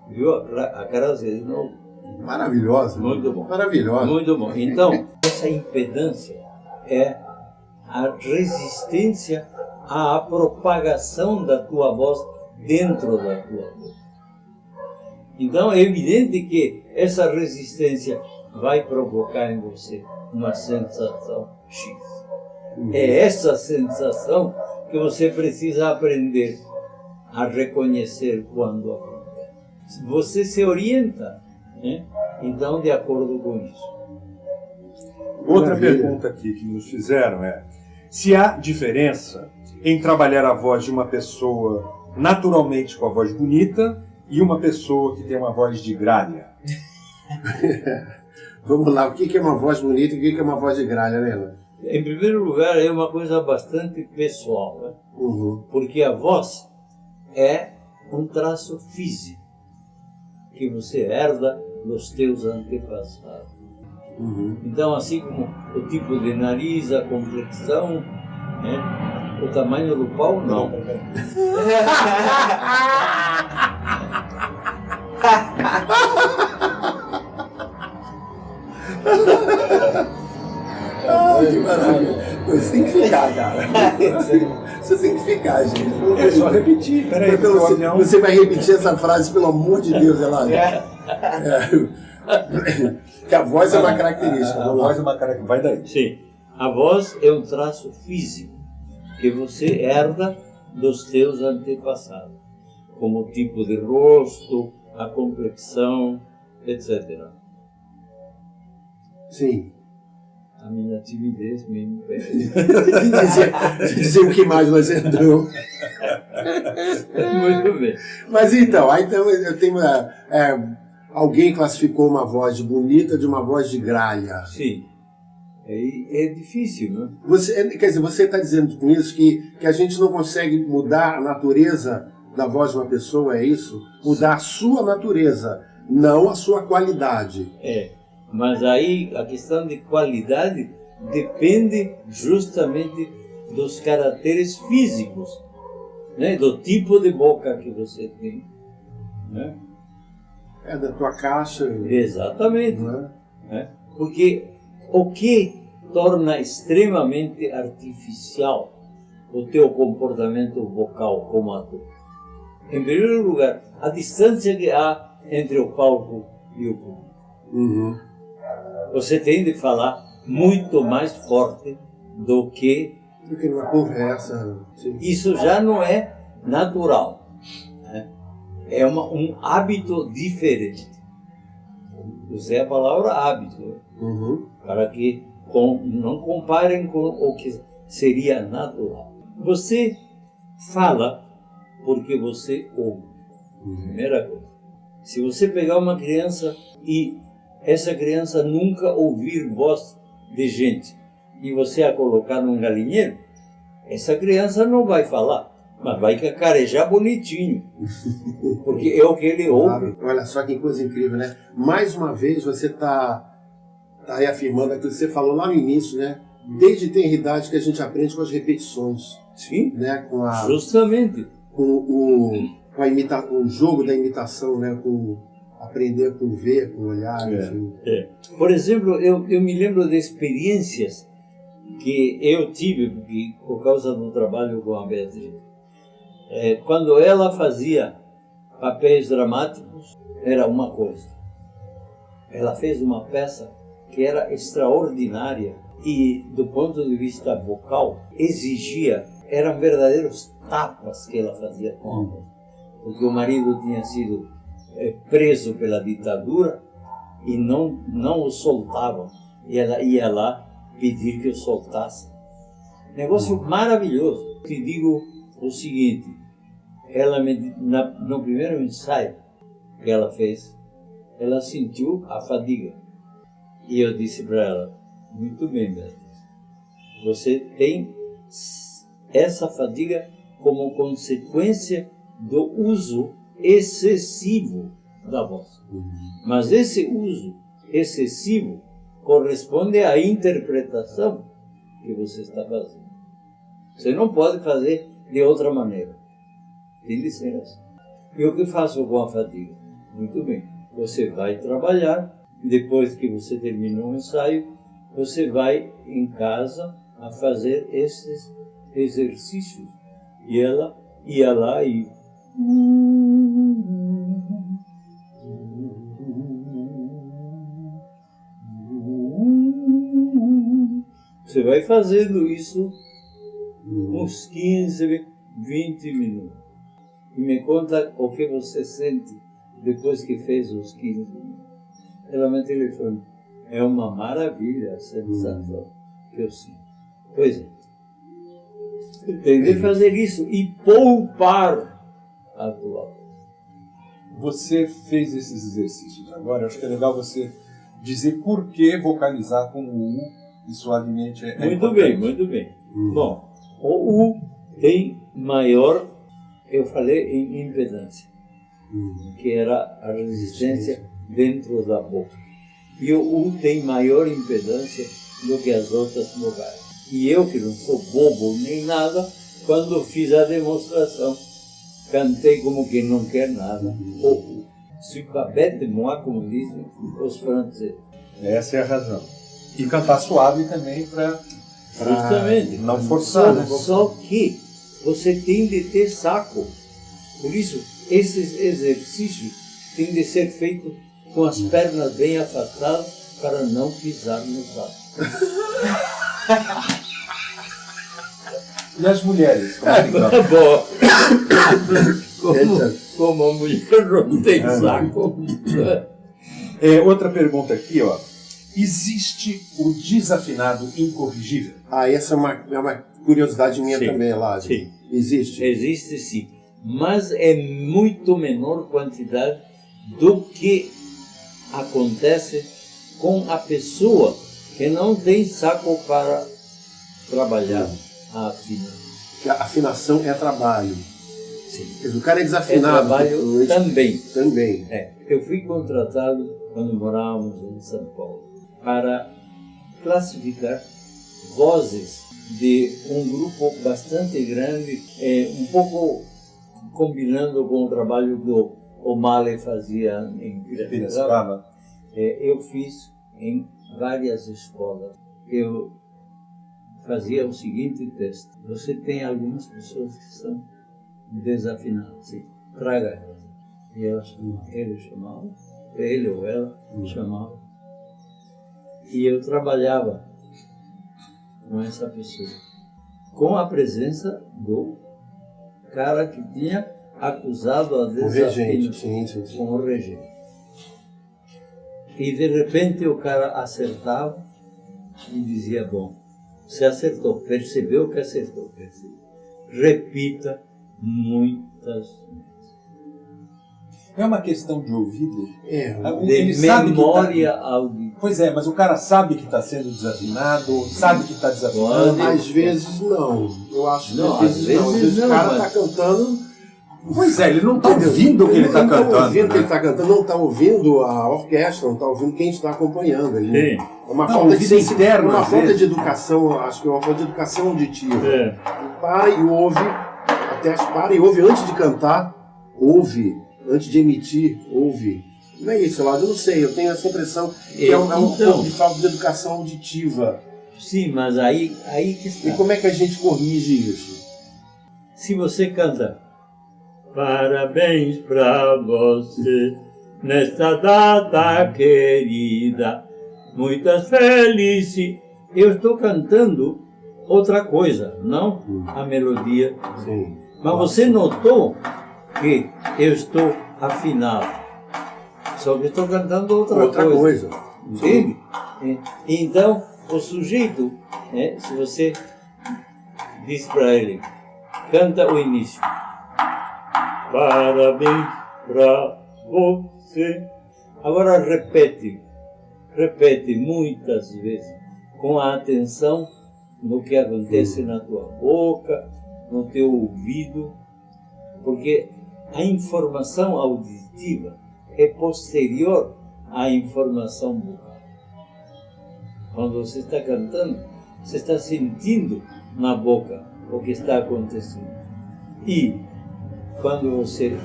Viu a cara de novo? Maravilhosa. Muito bom. Maravilhosa. Muito bom. Então, essa impedância é a resistência à propagação da tua voz dentro da tua boca. Então, é evidente que essa resistência vai provocar em você uma sensação X. É essa sensação que você precisa aprender a reconhecer quando acontece. Você se orienta, né? Então, de acordo com isso. Outra pergunta aqui que nos fizeram é: se há diferença em trabalhar a voz de uma pessoa naturalmente com a voz bonita e uma pessoa que tem uma voz de gralha? Vamos lá, o que é uma voz bonita e o que é uma voz de gralha, né? Em primeiro lugar, é uma coisa bastante pessoal, né? Porque a voz é um traço físico que você herda dos teus antepassados. Então, assim como o tipo de nariz, a complexão, né? O tamanho do pau, não. Que maravilha. Você tem que ficar, cara. Você tem que ficar, gente. É só repetir. Peraí, você vai repetir essa frase, pelo amor de Deus, Elad. Que a voz é uma característica. A voz é uma característica. Vai daí. Sim. A voz é um traço físico que você herda dos teus antepassados, como o tipo de rosto, a complexão, etc. Sim. A minha timidez me impede. dizer o que mais nós entramos. Muito bem. Mas então, eu tenho alguém classificou uma voz de bonita de uma voz de gralha. Sim. É difícil, né? Quer dizer, você está dizendo com isso que a gente não consegue mudar a natureza da voz de uma pessoa, é isso? Mudar a sua natureza, não a sua qualidade. Mas aí a questão de qualidade depende justamente dos caracteres físicos, né? Do tipo de boca que você tem, né? Da tua caixa. Exatamente. Né? Porque o que torna extremamente artificial o teu comportamento vocal como ator? Em primeiro lugar, a distância que há entre o palco e o público. Uhum. Você tem de falar muito mais forte do que... Porque numa conversa... Sim. Isso já não é natural, né? É um hábito diferente. Usei a palavra hábito, Uhum. para que não comparem com o que seria natural. Você fala porque você ouve. Primeira coisa. Se você pegar uma criança e essa criança nunca ouvir voz de gente e você a colocar num galinheiro, essa criança não vai falar, mas vai cacarejar bonitinho, porque é o que ele ouve. Olha só que coisa incrível, né? Mais uma vez você está reafirmando aquilo que você falou lá no início, né? Desde tenra idade que a gente aprende com as repetições. Sim, Né? justamente. Com o jogo da imitação, né? Com aprender com ver, com olhar, enfim. Por exemplo, eu me lembro de experiências que eu tive por causa do trabalho com a Beatriz. Quando ela fazia papéis dramáticos, era uma coisa. Ela fez uma peça que era extraordinária e, do ponto de vista vocal, eram verdadeiros tapas que ela fazia com a voz. Porque o marido tinha sido preso pela ditadura e não o soltavam. E ela ia lá pedir que o soltasse. Negócio maravilhoso. Te digo o seguinte, ela no primeiro ensaio que ela fez, ela sentiu a fadiga. E eu disse para ela, muito bem, Beatriz, você tem essa fadiga como consequência do uso excessivo da voz. Mas esse uso excessivo corresponde à interpretação que você está fazendo. Você não pode fazer de outra maneira. Tem de ser assim. E o que faço com a fadiga? Muito bem. Você vai trabalhar, depois que você terminou o ensaio, você vai em casa a fazer esses exercícios. E ela ia lá e... Você vai fazendo isso uns 15, 20 minutos. E me conta o que você sente depois que fez os 15 minutos. Ela me telefona. É uma maravilha a sensação que eu sinto. Pois é. Tem de fazer isso e poupar a tua voz. Você fez esses exercícios agora. Eu acho que é legal você dizer por que vocalizar com o U e suavemente é muito importante. Bem, muito bem. Bom, o U tem maior, eu falei em impedância, que era a resistência dentro da boca. E o U tem maior impedância do que as outras vogais. E eu, que não sou bobo nem nada, quando fiz a demonstração, cantei como quem não quer nada. O U. Suis pas bête de moi, como dizem os franceses. Essa é a razão. E cantar suave também para justamente não forçar, né? Só que você tem de ter saco. Por isso, esses exercícios têm de ser feitos com as pernas bem afastadas para não pisar no saco. E as mulheres? Como é que Bom, como a mulher não tem saco. Outra pergunta aqui, ó. Existe o desafinado incorrigível? Essa é uma curiosidade minha também, Lázaro. Sim. Existe? Existe sim, mas é muito menor quantidade do que acontece com a pessoa que não tem saco para trabalhar a afinação. Que a afinação é trabalho. Sim. Quer dizer, o cara é desafinado. Trabalho também. Também. Eu fui contratado quando morávamos em São Paulo para classificar vozes de um grupo bastante grande, um pouco combinando com o trabalho que o O'Malley fazia em Piracicaba. Eu fiz em várias escolas. Eu fazia o seguinte teste. Você tem algumas pessoas que são desafinadas, sim. Traga elas. E ela chamava, ele ou ela chamava. E eu trabalhava com essa pessoa, com a presença do cara que tinha acusado a desafinação, com o regente. E de repente o cara acertava e dizia, bom, você acertou, percebeu que acertou, percebeu. Repita muitas vezes. É uma questão de ouvido? De memória auditiva. Pois é, mas o cara sabe que está sendo desafinado, sabe que está desafinando. Às vezes não. Eu acho que Não, às vezes o cara está cantando. Pois é, ele não está ouvindo o que ele está cantando. Não está ouvindo o que ele está cantando, não está ouvindo a orquestra, não está ouvindo quem está acompanhando. Ele, é uma falta de sensibilidade, uma falta de educação, acho que é uma falta de educação auditiva. Para e ouve, até para e ouve antes de cantar, ouve, antes de emitir, ouve. Não é isso, eu não sei, eu tenho essa impressão que é um pouco de falta de educação auditiva. Sim, mas aí que está. E como é que a gente corrige isso? Se você canta parabéns pra você nesta data querida, muitas felicidades. Eu estou cantando outra coisa, não a melodia. Sim. Mas você notou que eu estou afinado. Só que estou cantando outra coisa. Entende? Então, o sujeito, se você diz para ele, canta o início. Parabéns para você. Agora repete muitas vezes, com a atenção no que acontece na tua boca, no teu ouvido, porque a informação auditiva é posterior à informação vocal. Quando você está cantando, você está sentindo na boca o que está acontecendo. E quando você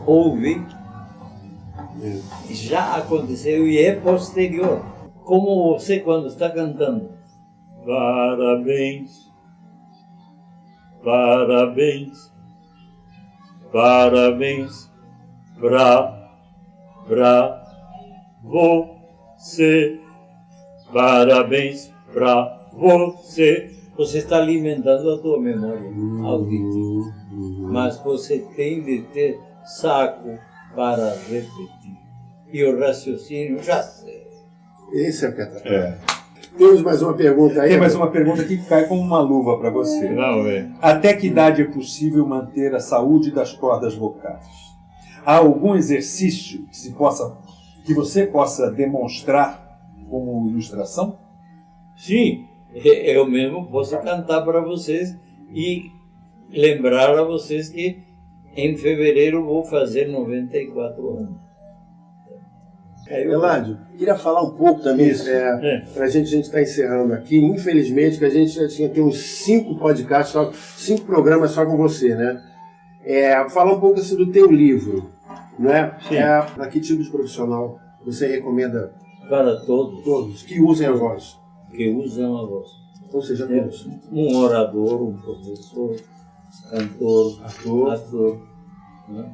ouve, já aconteceu e é posterior. Como você quando está cantando. Parabéns, parabéns, parabéns pra você, parabéns pra você. Você está alimentando a tua memória auditiva, mas você tem de ter saco para repetir. E o raciocínio já sei. Esse é o que é. Temos mais uma pergunta aí. Tem mais uma pergunta aqui que cai como uma luva para você. Não, é. Até que idade é possível manter a saúde das cordas vocais? Há algum exercício que você possa demonstrar como ilustração? Sim, eu mesmo posso cantar para vocês e lembrar a vocês que em fevereiro vou fazer 94 anos. Eládio, queria falar um pouco também, para a gente está encerrando aqui. Infelizmente, que a gente já tinha uns 5 podcasts, 5 programas só com você, né? Falar um pouco assim do teu livro, não é? Para que tipo de profissional você recomenda? Para todos. Todos, que usem a voz. Que usam a voz. Ou seja, todos. Um orador, um professor, cantor, ator. Né?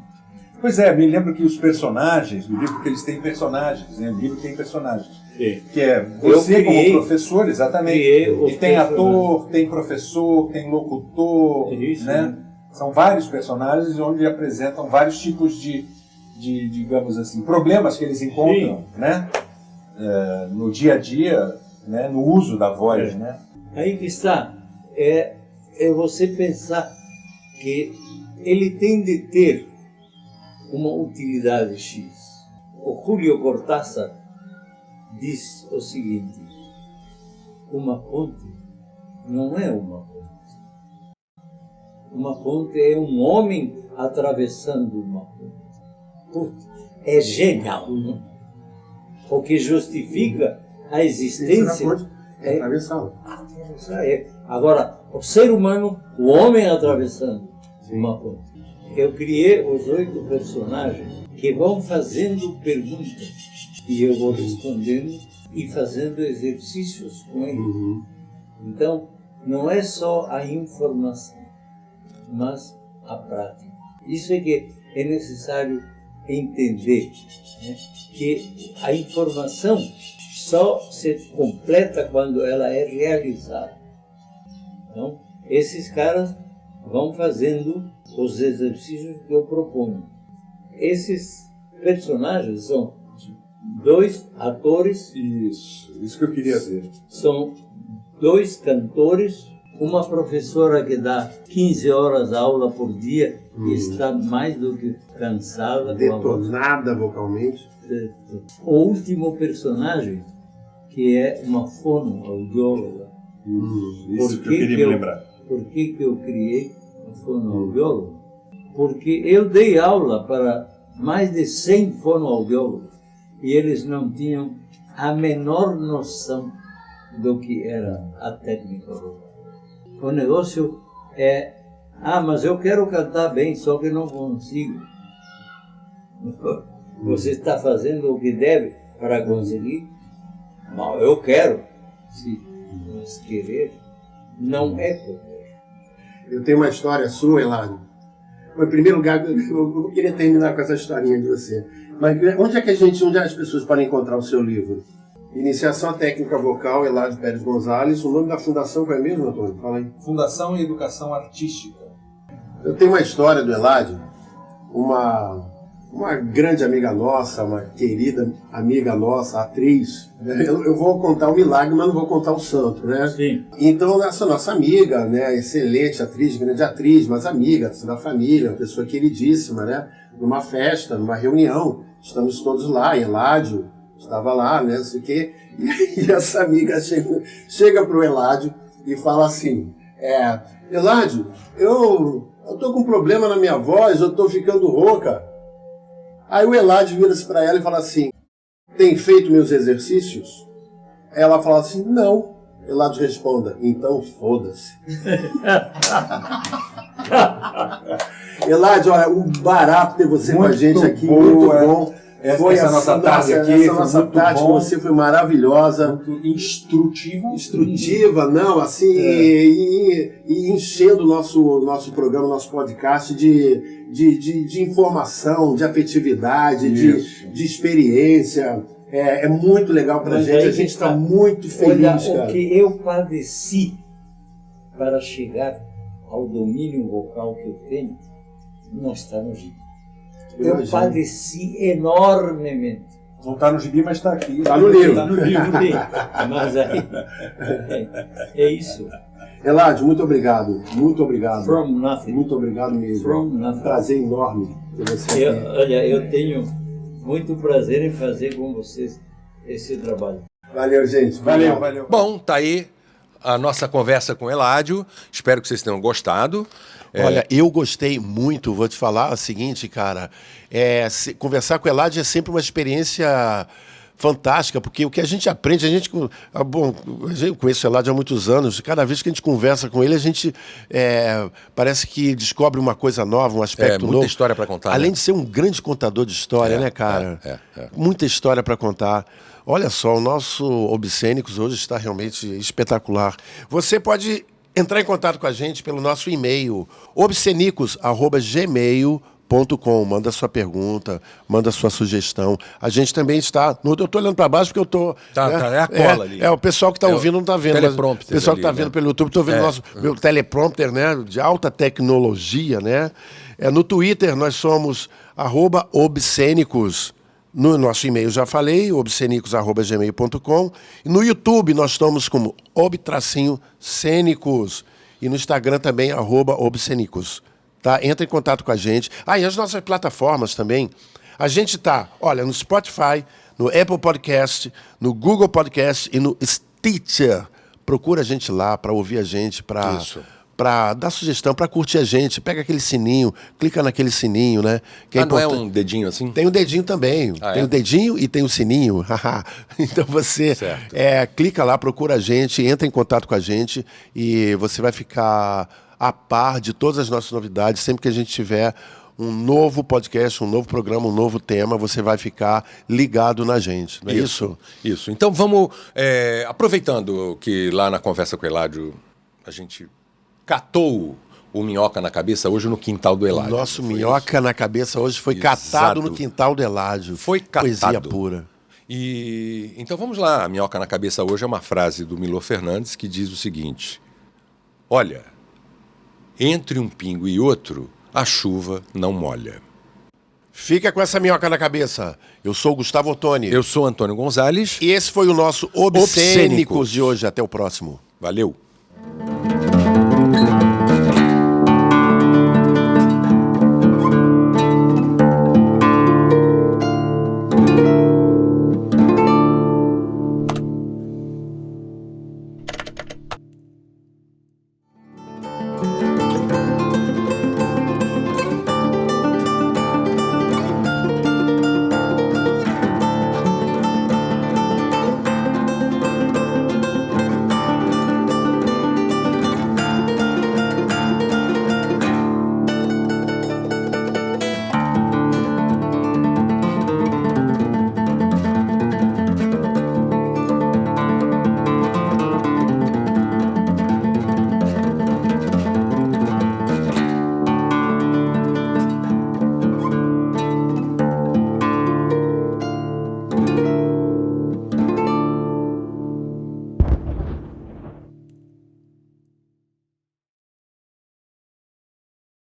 Pois é, me lembro que os personagens do livro, porque eles têm personagens, né? O livro tem personagens. Sim. Que é você como professor, exatamente. E tem ator, tem professor, tem locutor, né? São vários personagens onde apresentam vários tipos de digamos assim, problemas que eles encontram, né? No dia a dia, né? No uso da voz, né? Aí que está. É você pensar que ele tem de ter uma utilidade X. O Julio Cortázar diz o seguinte: uma ponte não é uma ponte. Uma ponte é um homem atravessando uma ponte. Putz, é genial, não? O que justifica a existência é atravessá-la. Agora, o ser humano, o homem atravessando uma ponte. Eu criei os 8 personagens que vão fazendo perguntas e eu vou respondendo e fazendo exercícios com eles. Então, não é só a informação, mas a prática. Isso é que é necessário entender, né? Que a informação só se completa quando ela é realizada. Então, esses caras vão fazendo os exercícios que eu proponho. Esses personagens são 2 atores. Isso que eu queria ver. São 2 cantores, uma professora que dá 15 horas de aula por dia e está mais do que cansada. Detonada vocalmente. O último personagem, que é uma fonoaudióloga. Isso que eu queria me lembrar. Por que eu criei uma fonoaudióloga? Porque eu dei aula para mais de 100 fonoaudiólogos e eles não tinham a menor noção do que era a técnica vocal. O negócio é, mas eu quero cantar bem, só que não consigo. Você está fazendo o que deve para conseguir? Não, eu quero. Se mas querer não é poder. Eu tenho uma história sua, Eládio. Em primeiro lugar, eu queria terminar com essa historinha de você. Mas onde as pessoas podem encontrar o seu livro? Iniciação à Técnica Vocal, Eládio Pérez Gonzalez. O nome da fundação qual é mesmo, Antônio? Fala aí. Fundação e Educação Artística. Eu tenho uma história do Eládio, uma grande amiga nossa, uma querida amiga nossa, atriz. Eu vou contar o milagre, mas não vou contar o santo, né? Sim. Então, essa nossa amiga, né, excelente atriz, grande atriz, mas amiga da família, uma pessoa queridíssima, né? Numa festa, numa reunião, estamos todos lá, Eládio estava lá, né, não sei o quê, e essa amiga chega pro Eládio e fala assim, Eládio, eu tô com um problema na minha voz, eu tô ficando rouca. Aí o Eládio vira-se para ela e fala assim, tem feito meus exercícios? Ela fala assim, não. Eládio responda, então foda-se. Eládio, olha, um barato ter você com a gente aqui, muito bom. Essa nossa tarde aqui, essa nossa tarde com você foi maravilhosa. Muito instrutiva. Instrutiva, não, assim, e enchendo o nosso programa, nosso podcast de informação, de afetividade, de experiência. É muito legal pra gente, a gente está muito feliz, olha, cara. O que eu padeci para chegar ao domínio vocal que eu tenho, não está no gibi. Eu padeci enormemente. Não está no gibi, mas está aqui. Está no livro. Está no livro dele. Mas aí, é isso. Eládio, muito obrigado. Muito obrigado. From nothing. Muito obrigado mesmo. From nothing. Prazer enorme ter você aqui. Olha, eu tenho muito prazer em fazer com vocês esse trabalho. Valeu, gente. Valeu. Bom, tá aí a nossa conversa com o Eládio. Espero que vocês tenham gostado. Olha, eu gostei muito, vou te falar o seguinte, cara, conversar com o Eládio é sempre uma experiência fantástica, porque o que a gente aprende, eu conheço o Eládio há muitos anos, cada vez que a gente conversa com ele, a gente parece que descobre uma coisa nova, um aspecto novo. Muita história para contar. Além né? de ser um grande contador de história, né, cara? Muita história para contar. Olha só, o nosso Obscênicos hoje está realmente espetacular. Você pode entrar em contato com a gente pelo nosso e-mail, obscenicos@gmail.com. Manda sua pergunta, manda sua sugestão. A gente também está... Eu estou olhando para baixo porque eu estou... É a cola ali. O pessoal que está ouvindo não está vendo. Teleprompter. O pessoal que está vendo pelo YouTube, estou vendo meu teleprompter, né, de alta tecnologia, né? No Twitter nós somos @obscênicos. No nosso e-mail já falei, obscenicos@gmail.com. E no YouTube nós estamos como ob-cênicos. E no Instagram também, @obscenicos. Tá? Entra em contato com a gente. E as nossas plataformas também. A gente tá, olha, no Spotify, no Apple Podcast, no Google Podcast e no Stitcher. Procura a gente lá para ouvir a gente, para dar sugestão, para curtir a gente. Pega aquele sininho, clica naquele sininho, né? Que não é um dedinho assim? Tem o dedinho também. Tem o dedinho e tem o sininho. Então você clica lá, procura a gente, entra em contato com a gente e você vai ficar a par de todas as nossas novidades sempre que a gente tiver um novo podcast, um novo programa, um novo tema, você vai ficar ligado na gente, não é isso? Isso. Então vamos, aproveitando que lá na conversa com o Eládio, a gente catou o Minhoca na cabeça hoje no quintal do Eládio. O nosso Minhoca na cabeça hoje foi catado no quintal do Eládio. Foi catado. Poesia pura. E então vamos lá, a Minhoca na cabeça hoje é uma frase do Milor Fernandes que diz o seguinte: olha, entre um pingo e outro, a chuva não molha. Fica com essa minhoca na cabeça. Eu sou o Gustavo Ottoni. Eu sou Antônio Gonzalez. E esse foi o nosso Obscênicos de hoje. Até o próximo. Valeu.